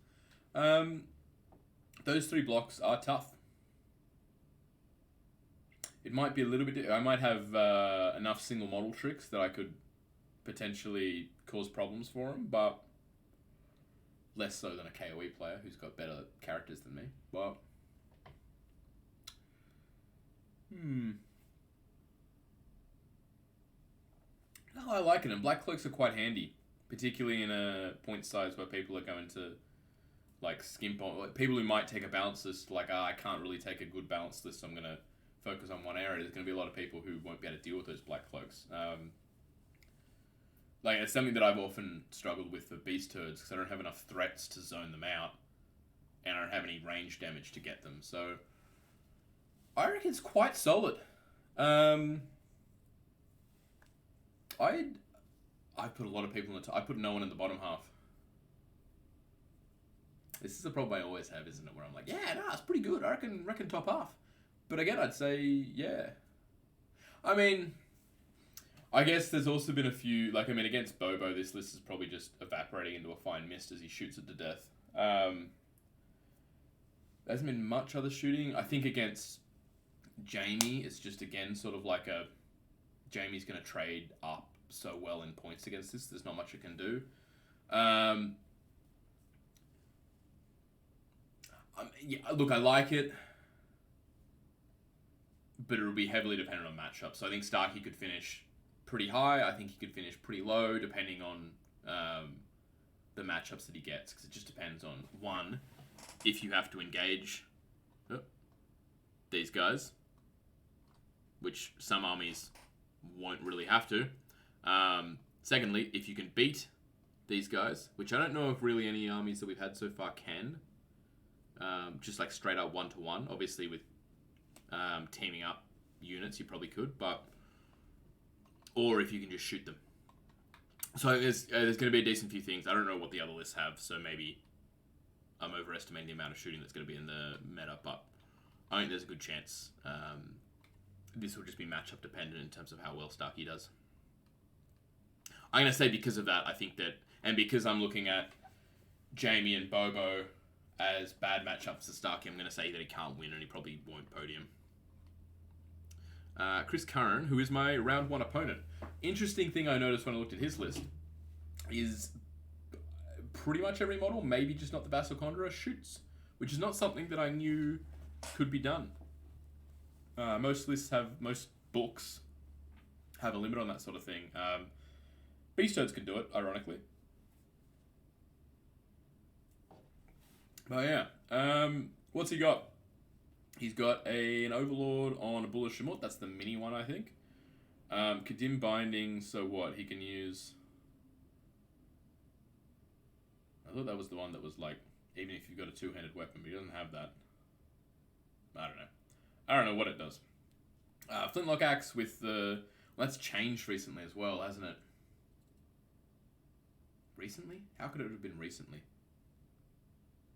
Those 3 blocks are tough. It might be a little bit... I might have enough single model tricks that I could potentially cause problems for him, but less so than a KOE player who's got better characters than me. But... No, I like it, and Black Cloaks are quite handy. Particularly in a point size where people are going to like skimp on, like people who might take a balance list, like I can't really take a good balance list, so I'm going to focus on one area. There's going to be a lot of people who won't be able to deal with those Black Cloaks. Like it's something that I've often struggled with for Beast Turds because I don't have enough threats to zone them out, and I don't have any range damage to get them. So I reckon it's quite solid. I put a lot of people in the top. I put no one in the bottom half. This is a problem I always have, isn't it? Where I'm like, yeah, no, it's pretty good. I reckon top half. But again, I'd say, yeah. I mean, I guess there's also been a few, like, I mean, against Bobo, this list is probably just evaporating into a fine mist as he shoots it to death. There hasn't been much other shooting. I think against Jamie, it's just, again, sort of like a... Jamie's going to trade up so well in points against this. There's not much it can do. Yeah, look, I like it, but it'll be heavily dependent on matchups. So I think Starkey could finish pretty high. I think he could finish pretty low, depending on the matchups that he gets, because it just depends on, one, if you have to engage these guys, which some armies won't really have to. Secondly, if you can beat these guys, which I don't know if really any armies that we've had so far can. Just like straight up 1-to-1. Obviously with teaming up units you probably could, but... Or if you can just shoot them. So there's going to be a decent few things. I don't know what the other lists have, so maybe I'm overestimating the amount of shooting that's going to be in the meta, but I think there's a good chance this will just be matchup dependent in terms of how well Starkey does. I'm going to say because of that, I think that, and because I'm looking at Jamie and Bobo as bad matchups for Starkey, I'm going to say that he can't win and he probably won't podium. Chris Curran, who is my round 1 opponent. Interesting thing I noticed when I looked at his list is pretty much every model, maybe just not the Vassal Conjurer, shoots, which is not something that I knew could be done. Most books have a limit on that sort of thing. Beast Turds can do it, ironically. But yeah, what's he got? He's got an Overlord on a Bull of Shamut. That's the mini one, I think. Kadim Binding, so what? He can use... I thought that was the one that was like, even if you've got a two-handed weapon, but he doesn't have that. I don't know what it does. Flintlock Axe with the... Well, that's changed recently as well, hasn't it? Recently? How could it have been recently?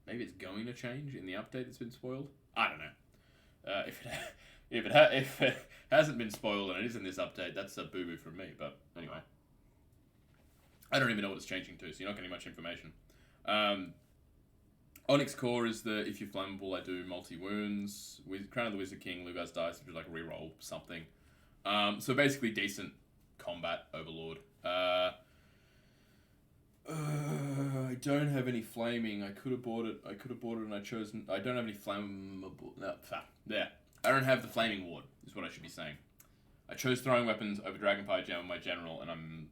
Maybe it's going to change in the update that's been spoiled? I don't know. If it hasn't been spoiled and it is in this update, that's a boo boo from me. But anyway, I don't even know what it's changing to, so you're not getting much information. Onyx Core is the if you're flammable, I do multi wounds. With Crown of the Wizard King, Lugar's Dice, which is like reroll something. So basically decent combat overlord. I don't have any flaming. I could have bought it. And I chose. I don't have any flammable. No, there. I don't have the flaming ward. Is what I should be saying. I chose throwing weapons over Dragonfire Gem on my general, and I'm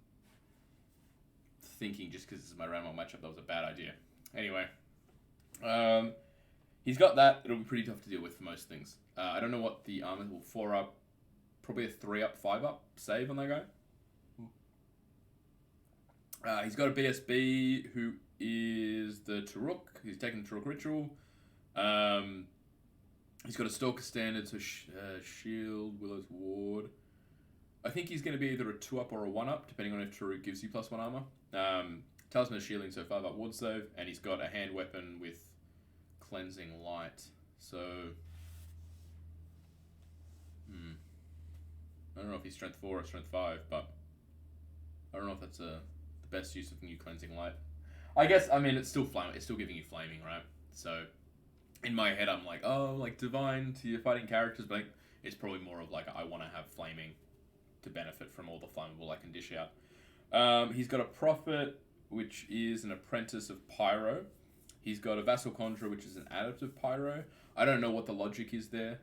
thinking just because this is my round one matchup, that was a bad idea. Anyway, he's got that. It'll be pretty tough to deal with for most things. I don't know what the armor will 4-up, probably a 3-up, 5-up save on that guy. He's got a BSB who is the Turuk. He's taken the Turuk Ritual. He's got a Stalker Standard, so Shield, Willow's Ward. I think he's going to be either a 2-up or a 1-up, depending on if Turuk gives you +1 armor. Talisman of Shielding, so 5-up Ward Save. And he's got a hand weapon with Cleansing Light. So, I don't know if he's Strength 4 or Strength 5, but I don't know if that's the best use of new Cleansing Light. I guess, I mean, it's still giving you flaming, right? So, in my head, I'm like, oh, like Divine to your fighting characters, but it's probably more of like, I want to have flaming to benefit from all the flammable I can dish out. He's got a Prophet, which is an apprentice of Pyro. He's got a Vassal Conjurer, which is an adept of Pyro. I don't know what the logic is there.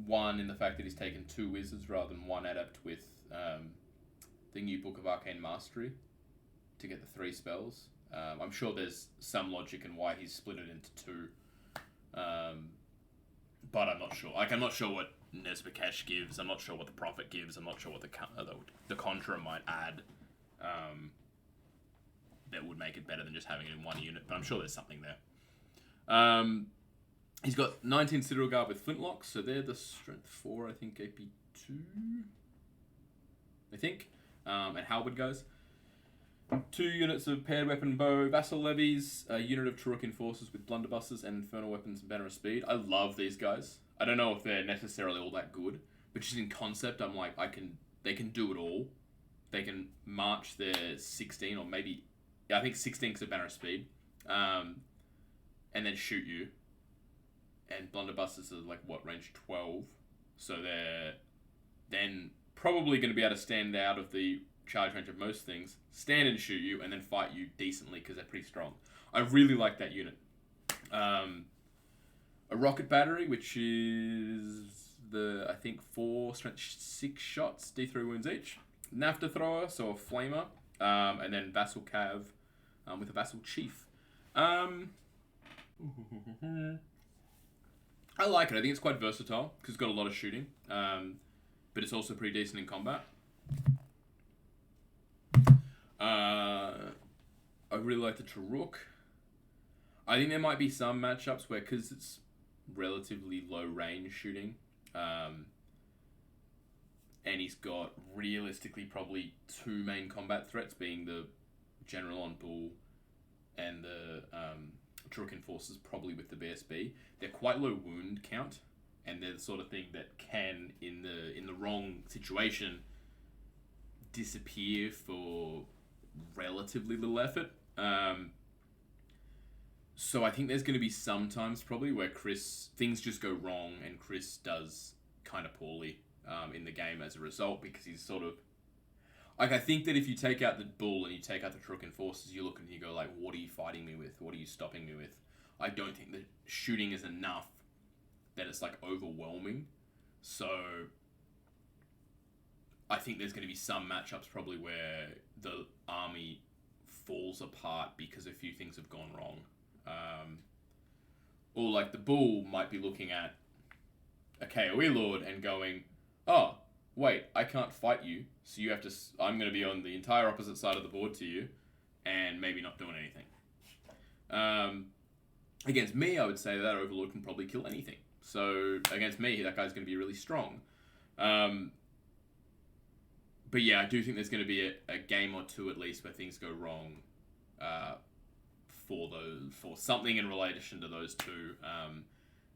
One, in the fact that he's taken 2 wizards rather than 1 adept with the new Book of Arcane Mastery to get the 3 spells. I'm sure there's some logic in why he's split it into 2. But I'm not sure. I'm not sure what Nezbakesh gives. I'm not sure what the Prophet gives. I'm not sure what the Conjurer might add that would make it better than just having it in 1 unit. But I'm sure there's something there. He's got 19 Citadel Guard with Flintlocks, so they're the Strength 4, I think, AP 2. I think. And Halberd guys. 2 units of Paired Weapon Bow, Vassal Levies, a unit of Turuk Enforcers with Blunderbusters and Infernal Weapons and Banner of Speed. I love these guys. I don't know if they're necessarily all that good, but just in concept, I'm like, they can do it all. They can march their 16, or maybe, I think 16 because of Banner of Speed, and then shoot you. And Blunderbusters are like, what, range 12? So they're then probably going to be able to stand out of the charge range of most things, stand and shoot you, and then fight you decently because they're pretty strong. I really like that unit. A Rocket Battery, which is I think 4 strength 6 shots, D3 wounds each. Nafta Thrower, so a Flamer, and then Vassal Cav with a Vassal Chief. I like it. I think it's quite versatile because it's got a lot of shooting, but it's also pretty decent in combat. I really like the Turuk. I think there might be some matchups where, because it's relatively low range shooting, and he's got realistically probably 2 main combat threats, being the General on Bull and the Turuk Enforcers, probably with the BSB. They're quite low wound count, and they're the sort of thing that can, in the wrong situation, disappear for relatively little effort. So I think there's going to be some times probably where things just go wrong and Chris does kind of poorly in the game as a result, because he's sort of like, I think that if you take out the Bull and you take out the Turuk Enforcers, you look and you go like, what are you fighting me with? What are you stopping me with? I don't think the shooting is enough that it's like overwhelming. So I think there's going to be some matchups probably where the army falls apart because a few things have gone wrong. Or like the Bull might be looking at a KOE Lord and going, oh, wait, I can't fight you, so you have to, I'm going to be on the entire opposite side of the board to you, and maybe not doing anything. Against me, I would say that Overlord can probably kill anything. So against me, that guy's going to be really strong. But yeah, I do think there's going to be a game or two at least where things go wrong for something in relation to those two,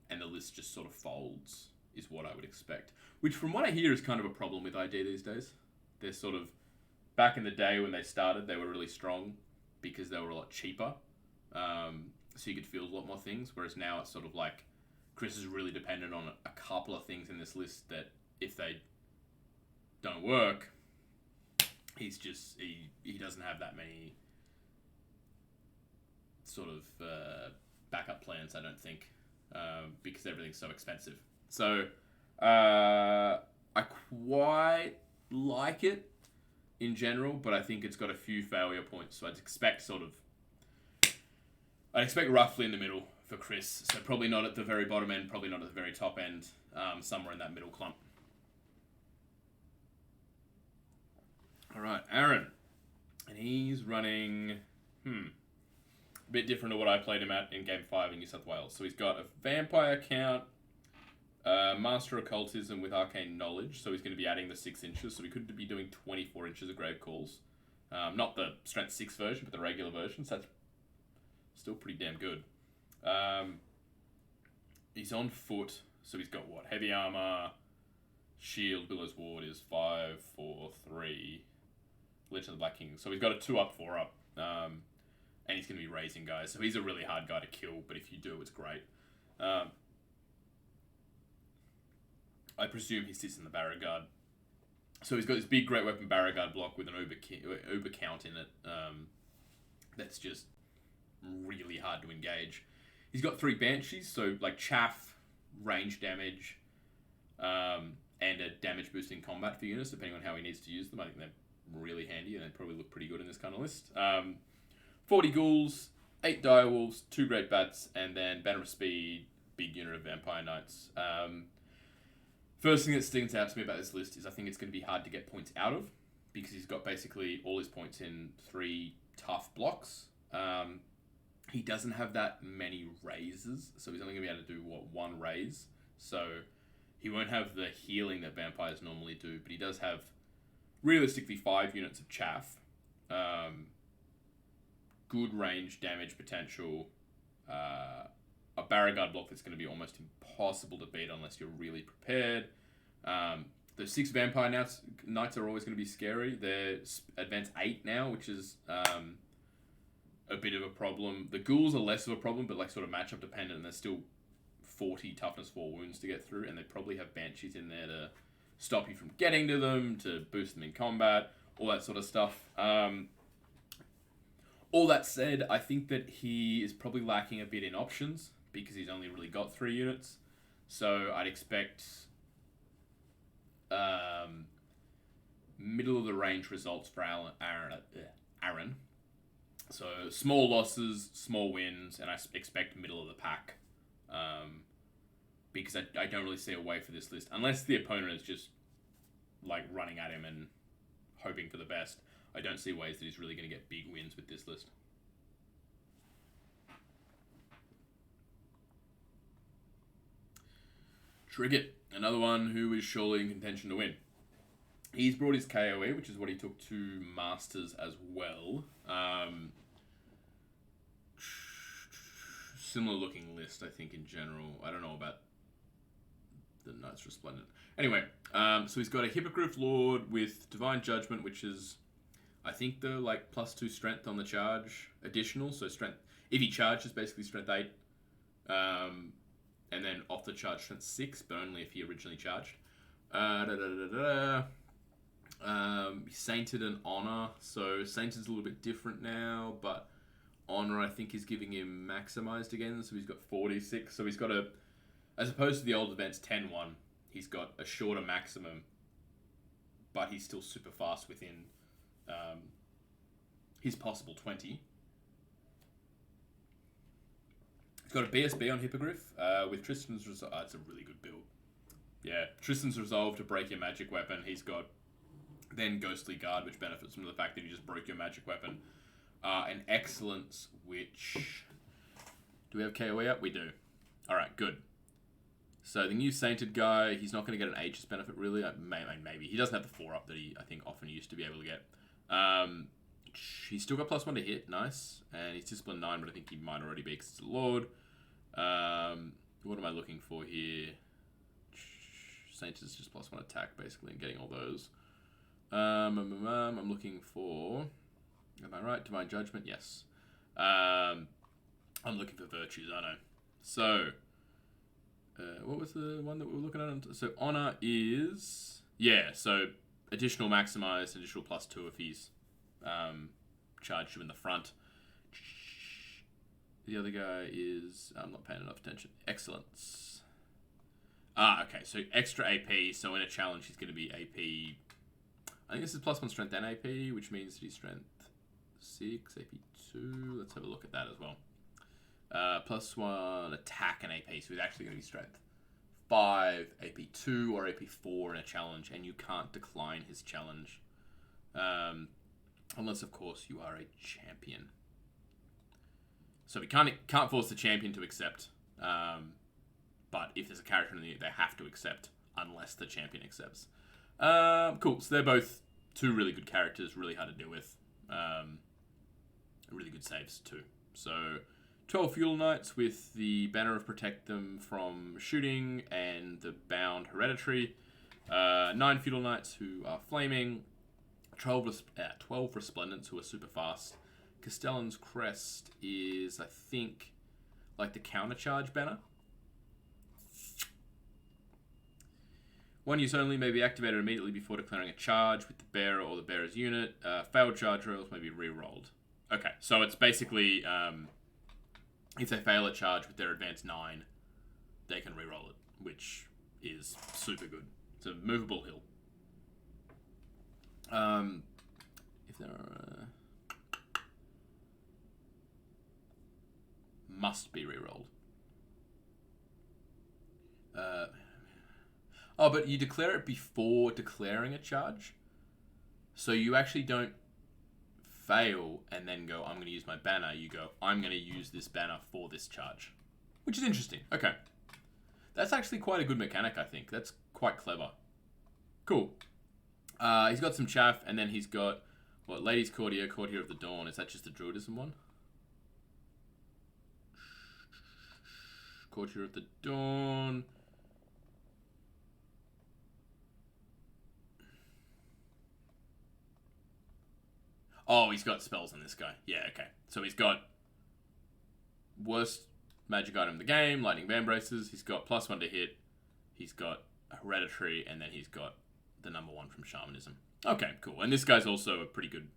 and the list just sort of folds is what I would expect. Which, from what I hear, is kind of a problem with ID these days. They're sort of back in the day when they started, they were really strong because they were a lot cheaper, so you could field a lot more things. Whereas now it's sort of like Chris is really dependent on a couple of things in this list that if they don't work, he doesn't have that many sort of backup plans, I don't think, because everything's so expensive. So I quite like it in general, but I think it's got a few failure points. So I'd expect roughly in the middle for Chris. So probably not at the very bottom end, probably not at the very top end, somewhere in that middle clump. All right, Aaron. And he's running, a bit different to what I played him at in Game 5 in New South Wales. So he's got a Vampire count, Master Occultism with Arcane Knowledge. So he's going to be adding the 6 inches. So he could be doing 24 inches of Grave Calls. Not the Strength 6 version, but the regular version. So that's still pretty damn good. He's on foot. So he's got what? Heavy Armor, Shield, Billow's Ward is 5, 4, 3... Legend of the Black King. So he's got a 2-up, 4-up. And he's going to be raising guys. So he's a really hard guy to kill, but if you do, it's great. I presume he sits in the Barragard. So he's got this big Great Weapon Barragard block with an Uber count in it. That's just really hard to engage. He's got 3 Banshees, so like chaff, range damage, and a damage boost in combat for units, depending on how he needs to use them. I think they're really handy, and they probably look pretty good in this kind of list. 40 ghouls, 8 direwolves, 2 great bats, and then Banner of Speed, big unit of Vampire Knights. First thing that sticks out to me about this list is I think it's going to be hard to get points out of, because he's got basically all his points in 3 tough blocks. He doesn't have that many raises, so he's only going to be able to do, 1 raise. So he won't have the healing that vampires normally do, but he does have realistically 5 units of chaff, good range damage potential, a Barragard block that's going to be almost impossible to beat unless you're really prepared. The 6 Vampire Knights are always going to be scary. They're advanced 8 now, which is a bit of a problem. The ghouls are less of a problem, but like sort of matchup dependent, and there's still 40 toughness 4 wounds to get through, and they probably have Banshees in there to stop you from getting to them, to boost them in combat, all that sort of stuff. All that said, I think that he is probably lacking a bit in options because he's only really got 3 units. So I'd expect middle of the range results for Aaron. So small losses, small wins, and I expect middle of the pack. Because I don't really see a way for this list, unless the opponent is just like running at him and hoping for the best. I don't see ways that he's really going to get big wins with this list. Triggett, another one who is surely in contention to win. He's brought his KOE, which is what he took to Masters as well. Similar looking list, I think, in general. I don't know about the Knights Resplendent. Anyway, so he's got a Hippogriff Lord with Divine Judgment, which is, I think, the like +2 strength on the charge additional. So strength, if he charges, basically strength 8. And then off the charge strength 6, but only if he originally charged. Sainted and Honor. So Sainted's a little bit different now, but Honor, I think, is giving him maximized again. So he's got 46. So he's got a, as opposed to the old events 10-1, he's got a shorter maximum, but he's still super fast within his possible 20. He's got a BSB on Hippogriff with Tristan's Resolve. It's a really good build. Yeah, Tristan's Resolve to break your magic weapon. He's got then Ghostly Guard, which benefits from the fact that you just broke your magic weapon. And Excellence, which... Do we have KOE up? We do. Alright, good. So the new Sainted guy, he's not going to get an Aegis benefit, really. Maybe. He doesn't have the 4-up that he, I think, often used to be able to get. He's still got +1 to hit, nice. And he's discipline 9, but I think he might already be because it's a Lord. What am I looking for here? Saint is just +1 attack, basically, and getting all those. I'm looking for... Am I right? Divine Judgment? Yes. I'm looking for virtues, I know. So, what was the one that we were looking at? So, honor is... Yeah, so additional maximize, additional +2 if he's charged you in the front. The other guy is... I'm not paying enough attention. Excellence. Okay, so extra AP, so in a challenge he's going to be AP... I think this is +1 strength and AP, which means that he's strength 6, AP 2. Let's have a look at that as well. +1 attack and AP, so he's actually going to be strength 5, AP 2, or AP 4 in a challenge, and you can't decline his challenge. Unless, of course, you are a champion. So we can't force the champion to accept. But if there's a character in the they have to accept, unless the champion accepts. Cool, so they're both two really good characters, really hard to deal with. Really good saves too. So 12 Feudal Knights with the Banner of Protect them from shooting and the Bound Hereditary. 9 Feudal Knights who are flaming. 12 Resplendents who are super fast. Castellan's Crest is, I think, like the countercharge banner. One use only may be activated immediately before declaring a charge with the bearer or the bearer's unit. Failed charge rolls may be re-rolled. Okay, so it's basically, if they fail a charge with their advanced 9, they can re-roll it, which is super good. It's a movable hill. If there are... must be re-rolled. But you declare it before declaring a charge. So you actually don't fail and then go, I'm going to use my banner. You go, I'm going to use this banner for this charge. Which is interesting. Okay. That's actually quite a good mechanic, I think. That's quite clever. Cool. He's got some chaff, and then he's got, what, Ladies Courtier, Courtier of the Dawn. Is that just the Druidism one? Courtier of the Dawn. Oh, he's got spells on this guy. Yeah, okay. So he's got worst magic item in the game, Lightning Van Braces. He's got +1 to hit. He's got a Hereditary, and then he's got the number 1 from Shamanism. Okay, cool. And this guy's also a pretty good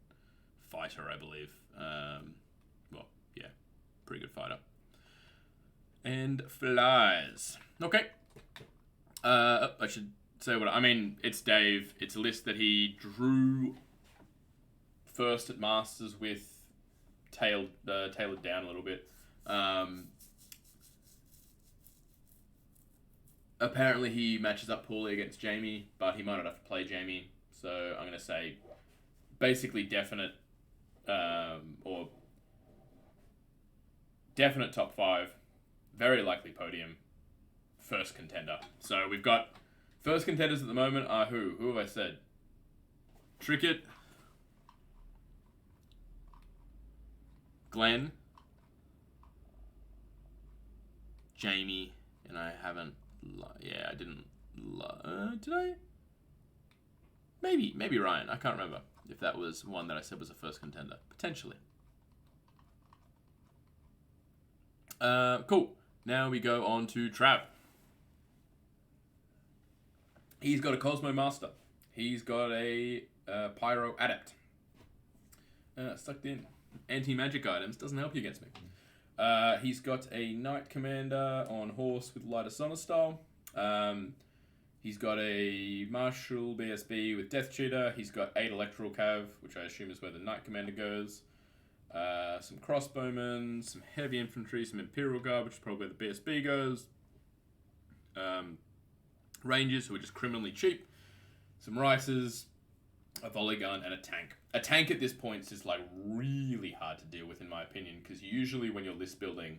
fighter, I believe. Well, yeah, pretty good fighter. And flies. Okay. I should say what I mean. It's Dave. It's a list that he drew first at Masters with tailored down a little bit. Apparently he matches up poorly against Jamie, but he might not have to play Jamie. So I'm going to say basically definite or definite top 5. Very likely podium. First contender. So we've got first contenders at the moment are who? Who have I said? Trickett. Glenn. Jamie. And I haven't... Yeah, I didn't... did I? Maybe Ryan. I can't remember if that was one that I said was a first contender. Potentially. Cool. Now we go on to Trav. He's got a Cosmo Master. He's got a Pyro Adept. Sucked in. Anti-magic items. Doesn't help you against me. He's got a Knight Commander on horse with Lighter Sonistyle. He's got a Martial BSB with Death Cheater. He's got 8 Electoral Cav, which I assume is where the Knight Commander goes. Some Crossbowmen, some Heavy Infantry, some Imperial Guard, which is probably where the BSB goes. Rangers, who are just criminally cheap. Some Ricers, a Volley Gun, and a Tank. A Tank at this point is like really hard to deal with, in my opinion, because usually when you're list building,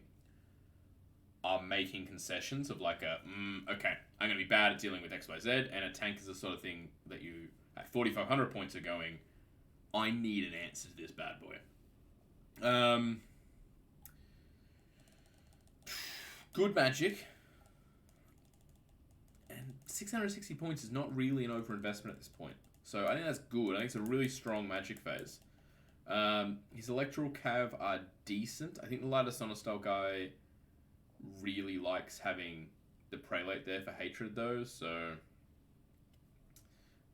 are making concessions of like okay, I'm going to be bad at dealing with XYZ, and a Tank is the sort of thing that you, at 4,500 points, are going, I need an answer to this bad boy. Good Magic. And 660 points is not really an overinvestment at this point. So I think that's good. I think it's a really strong Magic phase. His Electoral Cav are decent. I think the Ladder Sauna style guy really likes having the Prelate there for Hatred though, so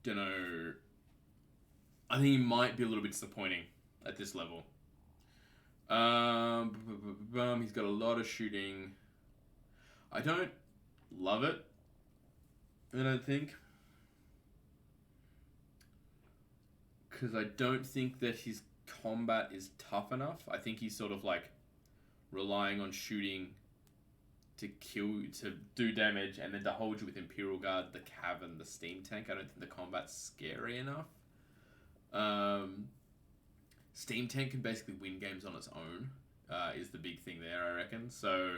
don't know. I think he might be a little bit disappointing at this level. He's got a lot of shooting. I don't love it. I don't think. Because I don't think that his combat is tough enough. I think he's sort of like relying on shooting to to do damage, and then to hold you with Imperial Guard, the Cav, and the Steam Tank. I don't think the combat's scary enough. Steam Tank can basically win games on its own, is the big thing there, I reckon. So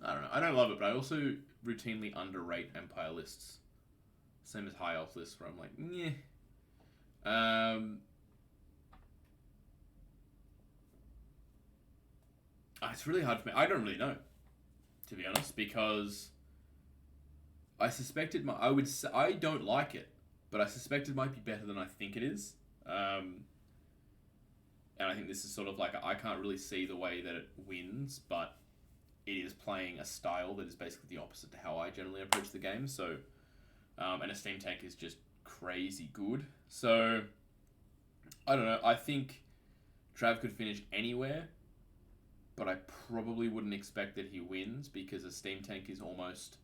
I don't know. I don't love it, but I also routinely underrate Empire lists. Same as High Elf lists, where I'm like, yeah. It's really hard for me. I don't really know, to be honest, because I suspect it might. I don't like it, but I suspect it might be better than I think it is. And I think this is sort of like I can't really see the way that it wins, but it is playing a style that is basically the opposite to how I generally approach the game. So, and a Steam Tank is just crazy good. So, I don't know. I think Trav could finish anywhere, but I probably wouldn't expect that he wins because a Steam Tank is almost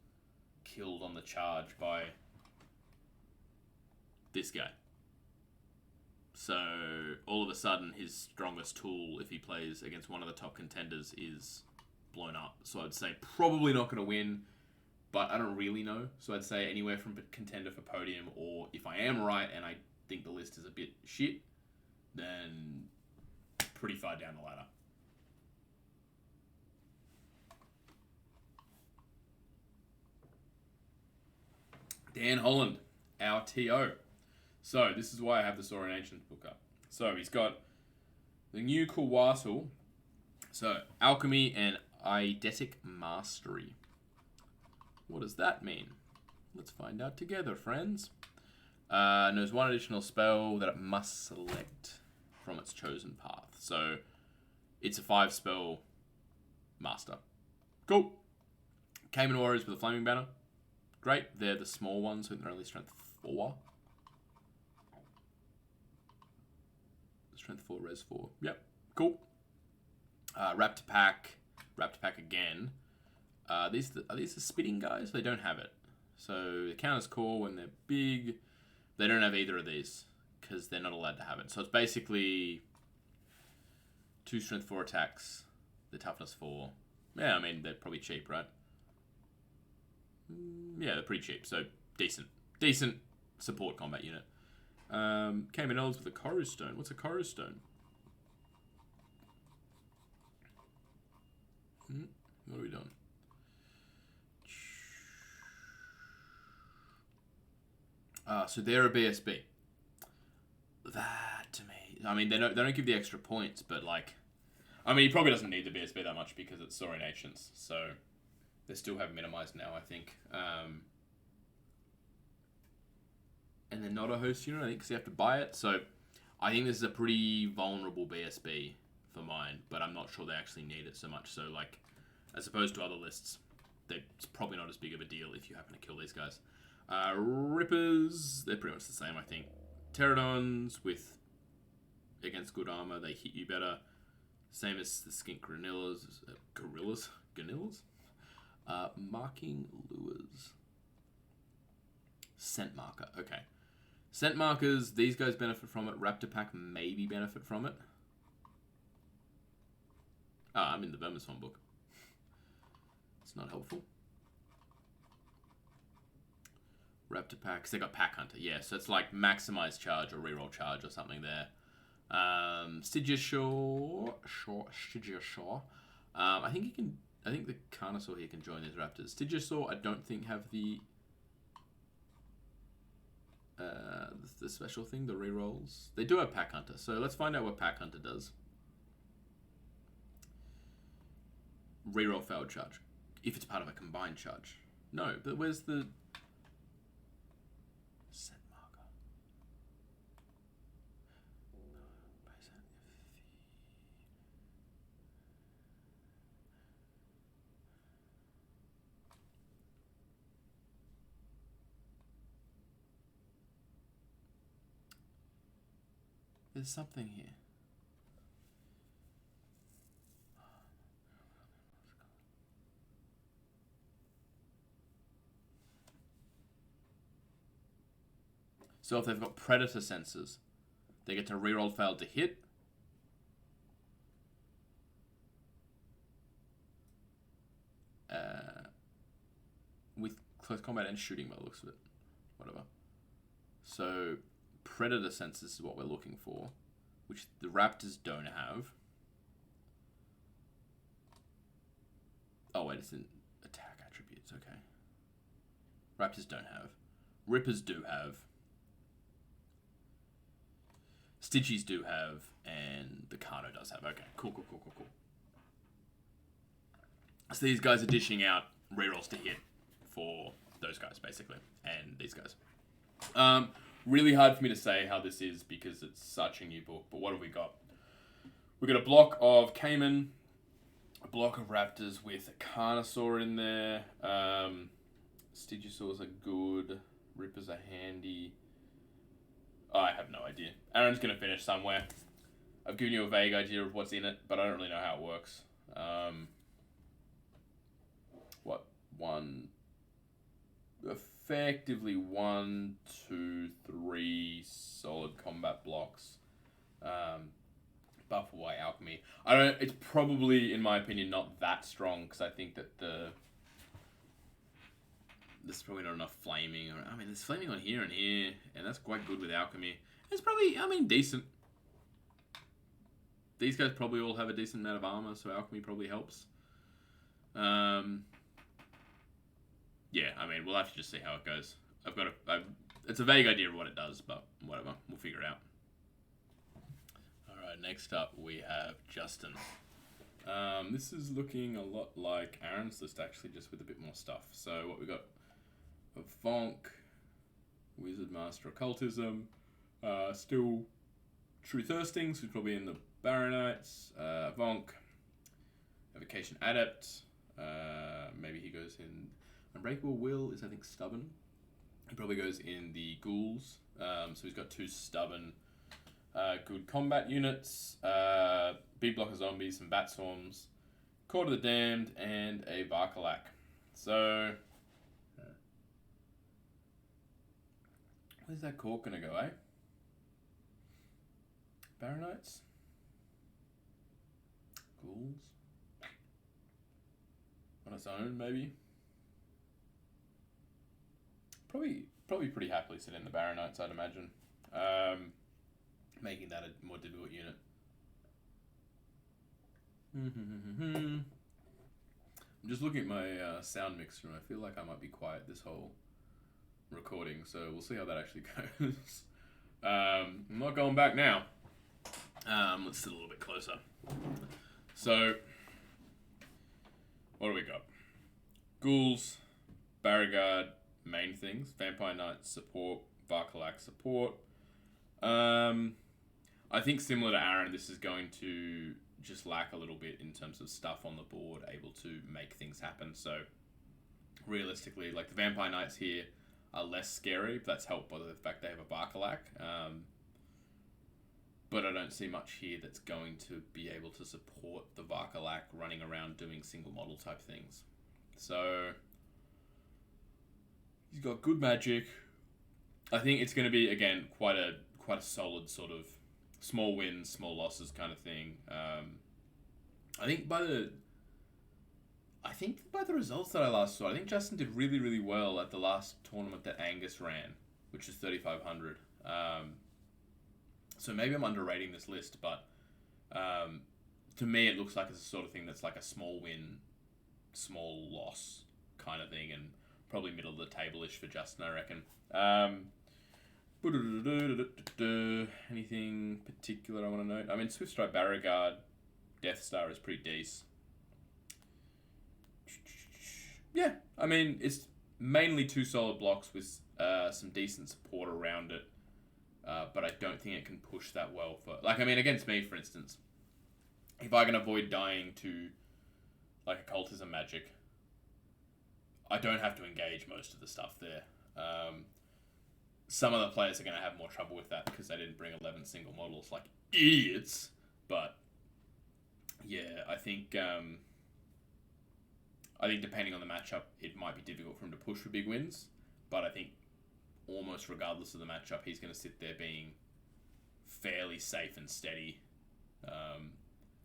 killed on the charge by this guy. So all of a sudden his strongest tool, if he plays against one of the top contenders, is blown up. So I'd say probably not going to win, but I don't really know. So I'd say anywhere from contender for podium, or if I am right and I think the list is a bit shit, then pretty far down the ladder. Dan Holland, our TO. So this is why I have the Saurian Ancients book up. So he's got the new Kuwatul. So Alchemy and Eidetic Mastery. What does that mean? Let's find out together, friends. Knows one additional spell that it must select from its chosen path. So it's a 5-spell master. Cool. Cayman Warriors with a Flaming Banner. Great. They're the small ones, so they're only strength 4. Strength 4, res 4. Yep. Cool. Raptor Pack again. Are these the spitting guys? They don't have it. So the counters core when they're big. They don't have either of these because they're not allowed to have it. So it's basically 2 strength 4 attacks, the toughness 4. Yeah, I mean they're probably cheap, right? Yeah, they're pretty cheap. So decent support combat unit. Cayman Elves with a Koru Stone. What's a Koru Stone? What are we doing? So they're a BSB. That to me, I mean, they don't give the extra points, but like, I mean, he probably doesn't need the BSB that much because it's Saurian Ancients, so they still have minimized now, I think. And they're not a host unit, I think, because you have to buy it. So I think this is a pretty vulnerable BSB for mine, but I'm not sure they actually need it so much. So, like, as opposed to other lists, it's probably not as big of a deal if you happen to kill these guys. Rippers, they're pretty much the same, I think. Pterodons against good armor, they hit you better. Same as the Skink Ganillas. Marking Lures. Scent Marker, okay. Scent Markers, these guys benefit from it. Raptor Pack maybe benefit from it. I'm in the Vermisworm book. It's not helpful. Raptor Pack, because they got Pack Hunter, yeah. So it's like maximize charge or reroll charge or something there. Stygia Shaw. I think the Carnosaur here can join these Raptors. Stygia Shaw, I don't think have the the special thing, the rerolls. They do have Pack Hunter, so let's find out what Pack Hunter does. Reroll failed charge. If it's part of a combined charge. No, but where's the set marker? There's something here. So if they've got predator sensors, they get to reroll failed to hit. With close combat and shooting by the looks of it. Whatever. So predator sensors is what we're looking for, which the Raptors don't have. Oh wait, it's in attack attributes, okay. Raptors don't have. Rippers do have. Stitchies do have, and the Kano does have. Okay, cool. So these guys are dishing out rerolls to hit for those guys, basically, and these guys. Really hard for me to say how this is because it's such a new book, but what have we got? We've got a block of Cayman, a block of Raptors with a Carnosaur in there. Stygosaurs are good. Rippers are handy. I have no idea. Aaron's going to finish somewhere. I've given you a vague idea of what's in it, but I don't really know how it works. Effectively 1, 2, 3 solid combat blocks. Buff away alchemy. It's probably, in my opinion, not that strong because I think that there's probably not enough flaming. There's flaming on here and here, and that's quite good with alchemy. It's probably, decent. These guys probably all have a decent amount of armor, so alchemy probably helps. We'll have to just see how it goes. It's a vague idea of what it does, but whatever. We'll figure it out. Alright, next up we have Justin. This is looking a lot like Aaron's list, actually, just with a bit more stuff. So what we got? A Vonk, Wizard Master Occultism, still True Thirstings, who's probably in the Baronites, Vonk, Evocation Adept, maybe he goes in Unbreakable Will is, I think, Stubborn. He probably goes in the Ghouls, so he's got 2 Stubborn, good combat units, big block of zombies, some Bat Swarms, Court of the Damned, and a Varkalak. So where's that Cork gonna go, eh? Baronites? Ghouls? On its own, maybe? Probably pretty happily sit in the Baronites, I'd imagine. Making that a more difficult unit. I'm just looking at my sound mixer and I feel like I might be quiet this whole recording, so we'll see how that actually goes. I'm not going back now. Let's sit a little bit closer. So, what do we got? Ghouls, Barrigard, main things. Vampire Knights, support. Varkalak, support. I think similar to Aaron, this is going to just lack a little bit in terms of stuff on the board, able to make things happen. So, realistically, like the Vampire Knights here are less scary, but that's helped by the fact they have a Varkalak. But I don't see much here that's going to be able to support the Varkalak running around doing single model type things. So, he's got good magic. I think it's going to be, again, quite a solid sort of small wins, small losses kind of thing. I think by the results that I last saw, I think Justin did really, really well at the last tournament that Angus ran, which is 3,500. So maybe I'm underrating this list, but to me it looks like it's the sort of thing that's like a small win, small loss kind of thing, and probably middle of the table-ish for Justin, I reckon. Anything particular I want to note? I mean, Swift Strike Beauregard, Death Star is pretty decent. Yeah, I mean, it's mainly 2 solid blocks with some decent support around it. But I don't think it can push that well for... Like, I mean, against me, for instance, if I can avoid dying to, like, occultism magic, I don't have to engage most of the stuff there. Some of the players are going to have more trouble with that because they didn't bring 11 single models like idiots. But, yeah, I think depending on the matchup, it might be difficult for him to push for big wins. But I think almost regardless of the matchup, he's going to sit there being fairly safe and steady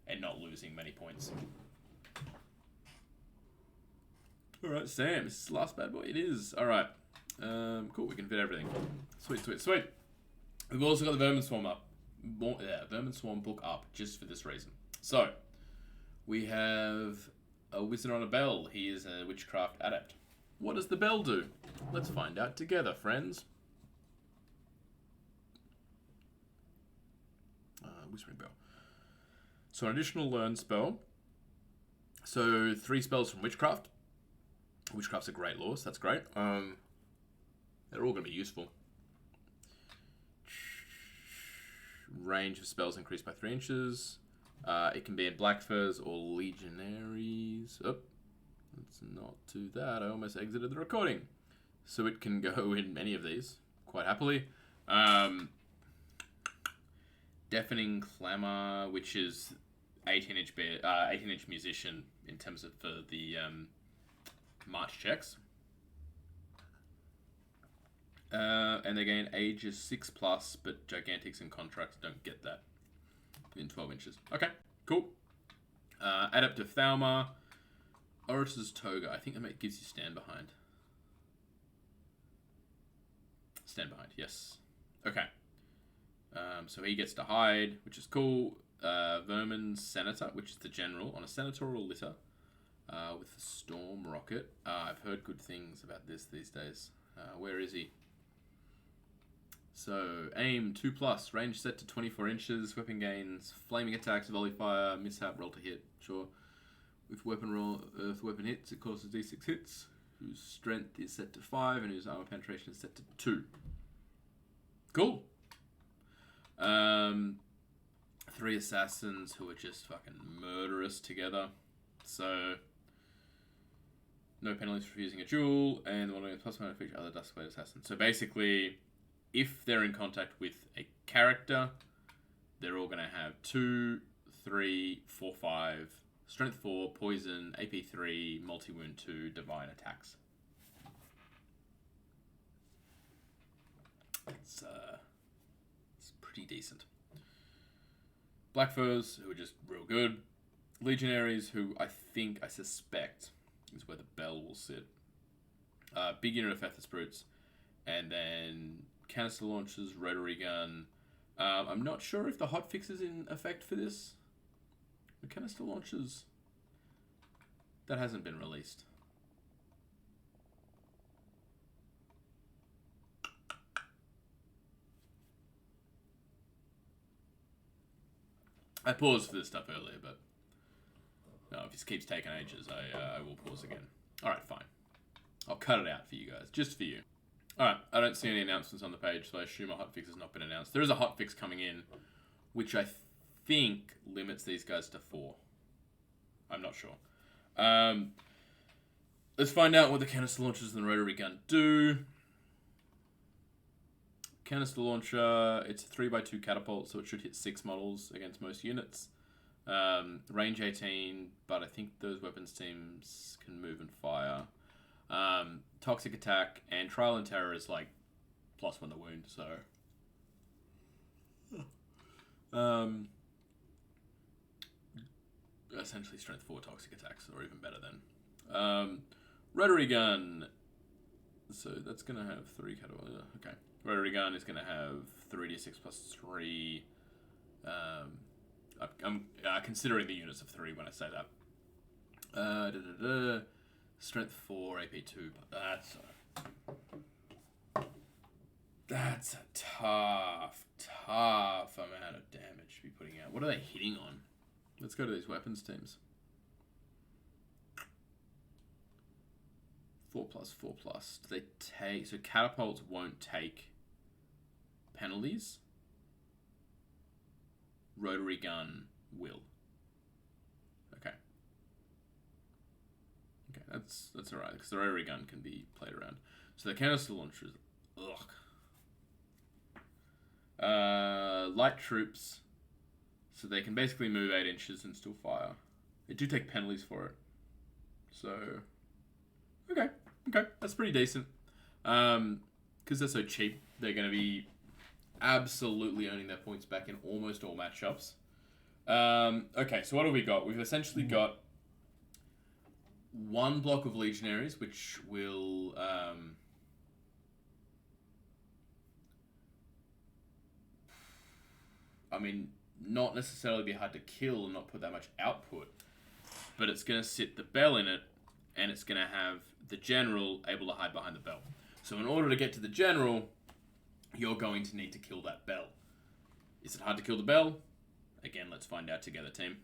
and not losing many points. All right, Sam, this is the last bad boy. It is. All right. Cool, we can fit everything. Sweet. We've also got the Vermin Swarm up. Vermin Swarm book up just for this reason. So, we have a Wizard on a Bell. He is a Witchcraft Adept. What does the bell do? Let's find out together, friends. Whispering Bell. So, an additional learn spell. So, 3 spells from Witchcraft. Witchcraft's a great lore, so that's great. They're all going to be useful. Range of spells increased by 3 inches. It can be in Black Furs or Legionaries. Oh, let's not do that. I almost exited the recording. So it can go in any of these, quite happily. Deafening Clamor, which is 18-inch musician in terms of for the march checks. And they gain ages 6+, but Gigantics and Contracts don't get that in 12 inches. Okay, cool. Adept of Thalmar. Orator's Toga. I think that gives you Stand Behind. Stand Behind, yes. Okay. So he gets to hide, which is cool. Vermin Senator, which is the general, on a senatorial litter with a Storm Rocket. I've heard good things about this these days. Where is he? So, aim 2+, range set to 24 inches, weapon gains, flaming attacks, volley fire, mishap, roll to hit, sure. With weapon hits, it causes d6 hits, whose strength is set to 5 and whose armor penetration is set to 2. Cool. 3 assassins who are just fucking murderous together. So, no penalties for refusing a duel, and the one with +1 feature other Duskblade assassins. So basically, if they're in contact with a character, they're all going to have 2, 3, 4, 5, strength 4, poison, AP 3, multi-wound 2, divine attacks. It's pretty decent. Black Furs, who are just real good. Legionaries, who I suspect is where the bell will sit. Big unit of Fethus Brutes, and then canister launchers, rotary gun. I'm not sure if the hotfix is in effect for this. The canister launchers, that hasn't been released. I paused for this stuff earlier, but no, if this keeps taking ages, I will pause again. Alright, fine. I'll cut it out for you guys, just for you. Alright, I don't see any announcements on the page, so I assume a hotfix has not been announced. There is a hotfix coming in, which I think limits these guys to 4. I'm not sure. Let's find out what the canister launchers and the rotary gun do. Canister launcher, it's a 3x2 catapult, so it should hit 6 models against most units. Range 18, but I think those weapons teams can move and fire. Toxic attack, and Trial and Terror is like +1 to wound, so... essentially strength 4 toxic attacks, or even better then. Rotary gun. So that's going to have 3 catapult. Okay. Rotary gun is going to have 3d6 + 3. I'm considering the units of 3 when I say that. Strength 4, AP 2. That's That's a tough amount of damage to be putting out. What are they hitting on? Let's go to these weapons teams. 4+, 4+. Do they take... So catapults won't take penalties. Rotary gun will. Okay. Okay, that's alright, because the rotary gun can be played around. So the canister launchers... Ugh. Light troops, so they can basically move 8 inches and still fire. They do take penalties for it. So, okay, that's pretty decent. Because they're so cheap, they're going to be absolutely earning their points back in almost all matchups. Okay, so what have we got? We've essentially got one block of legionaries, which will... I mean, not necessarily be hard to kill and not put that much output, but it's going to sit the bell in it, and it's going to have the general able to hide behind the bell. So in order to get to the general, you're going to need to kill that bell. Is it hard to kill the bell? Again, let's find out together, team.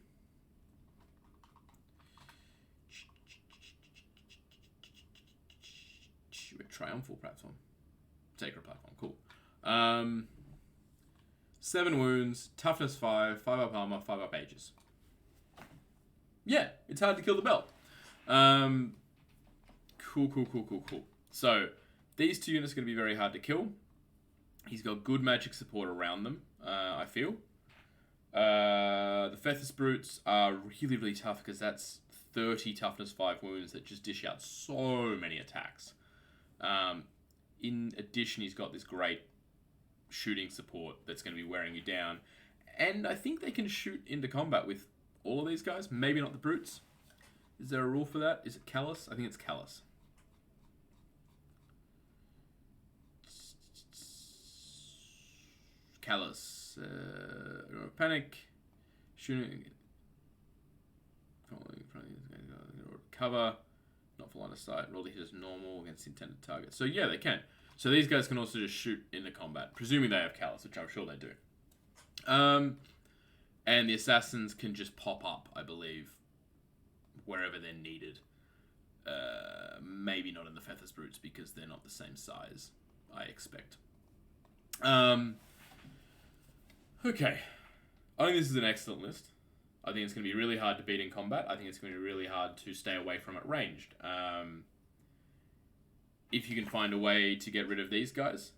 A triumphal platform. Sacred platform, cool. 7 wounds, toughness 5, 5 up armor, 5 up ages. Yeah, it's hard to kill the bell. Cool. So, these 2 units are going to be very hard to kill. He's got good magic support around them, I feel. The Fethys Brutes are really, really tough because that's 30 toughness 5 wounds that just dish out so many attacks. In addition, he's got this great shooting support that's going to be wearing you down. And I think they can shoot into combat with all of these guys. Maybe not the Brutes. Is there a rule for that? Is it Callus? I think it's Callus. Callus. Panic. Shooting. Cover. Not for line of sight. Roll the hit as normal against intended target. So yeah, they can. So these guys can also just shoot into combat, presuming they have Callus, which I'm sure they do. And the assassins can just pop up, I believe, wherever they're needed. Maybe not in the Fethys Brutes because they're not the same size, I expect. Okay. I think this is an excellent list. I think it's going to be really hard to beat in combat. I think it's going to be really hard to stay away from it ranged. If you can find a way to get rid of these guys,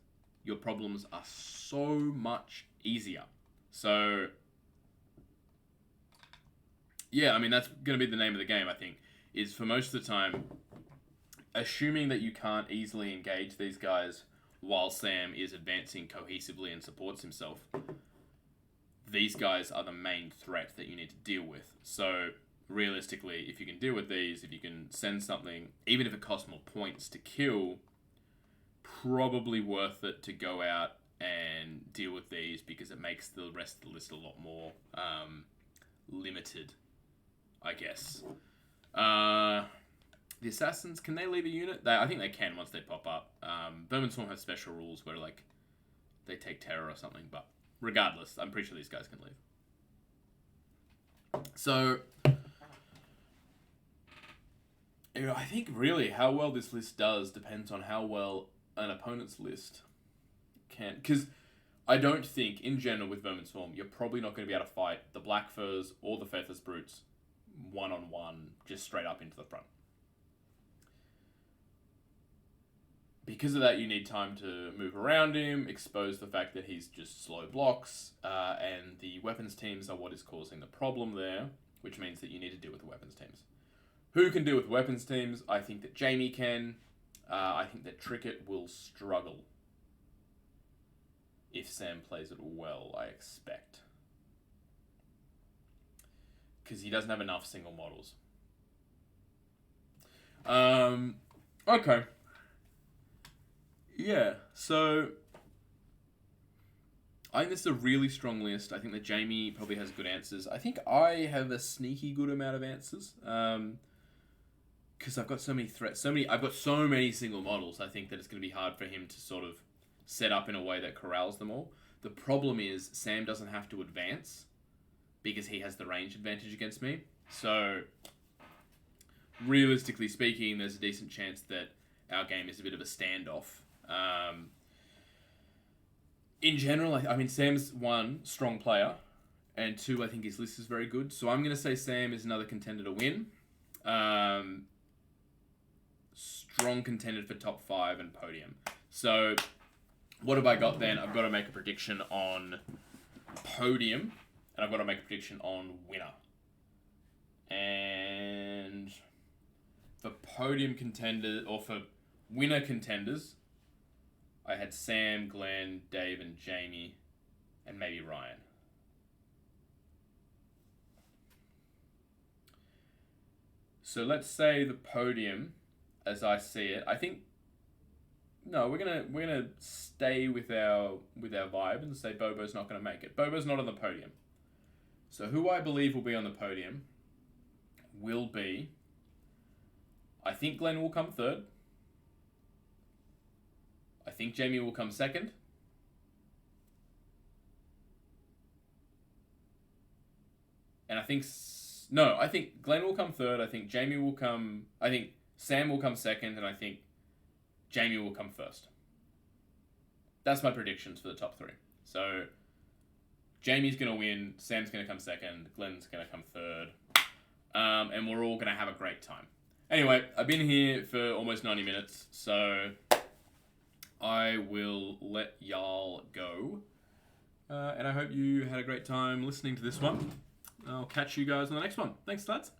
your problems are so much easier. So, yeah, I mean, that's going to be the name of the game, I think, is for most of the time, assuming that you can't easily engage these guys while Sam is advancing cohesively and supports himself, these guys are the main threat that you need to deal with. So, realistically, if you can deal with these, if you can send something, even if it costs more points to kill, probably worth it to go out and deal with these because it makes the rest of the list a lot more limited, I guess. The assassins, can they leave a unit? I think they can once they pop up. Verminstorm has special rules where like they take terror or something, but regardless, I'm pretty sure these guys can leave. So, I think really how well this list does depends on how well an opponent's list can. Because I don't think, in general, with Verminstorm, you're probably not going to be able to fight the Black Furs or the Fethys Brutes one-on-one, just straight up into the front. Because of that, you need time to move around him, expose the fact that he's just slow blocks, and the weapons teams are what is causing the problem there, which means that you need to deal with the weapons teams. Who can deal with weapons teams? I think that Jamie can. I think that Trickett will struggle if Sam plays it well, I expect. Because he doesn't have enough single models. Okay. Yeah, so I think this is a really strong list. I think that Jamie probably has good answers. I think I have a sneaky good amount of answers. Because I've got so many threats, I've got so many single models. I think that it's going to be hard for him to sort of set up in a way that corrals them all. The problem is Sam doesn't have to advance because he has the range advantage against me. So, realistically speaking, there's a decent chance that our game is a bit of a standoff. In general, I mean, Sam's one, strong player, and two, I think his list is very good. So I'm going to say Sam is another contender to win. Strong contender for top 5 and podium. So what have I got then? I've got to make a prediction on podium, and I've got to make a prediction on winner. And for podium contender, or for winner contenders, I had Sam, Glenn, Dave, and Jamie, and maybe Ryan. So let's say the podium, as I see it, I think. No, we're gonna stay with our vibe and say Bobo's not gonna make it. Bobo's not on the podium. So who I believe will be on the podium will be. I think Glenn will come third. I think Jamie will come second. And I think Glenn will come third. I think Sam will come second, and I think Jamie will come first. That's my predictions for the top 3. So Jamie's going to win, Sam's going to come second, Glenn's going to come third, and we're all going to have a great time. Anyway, I've been here for almost 90 minutes, so I will let y'all go. And I hope you had a great time listening to this one. I'll catch you guys on the next one. Thanks, lads.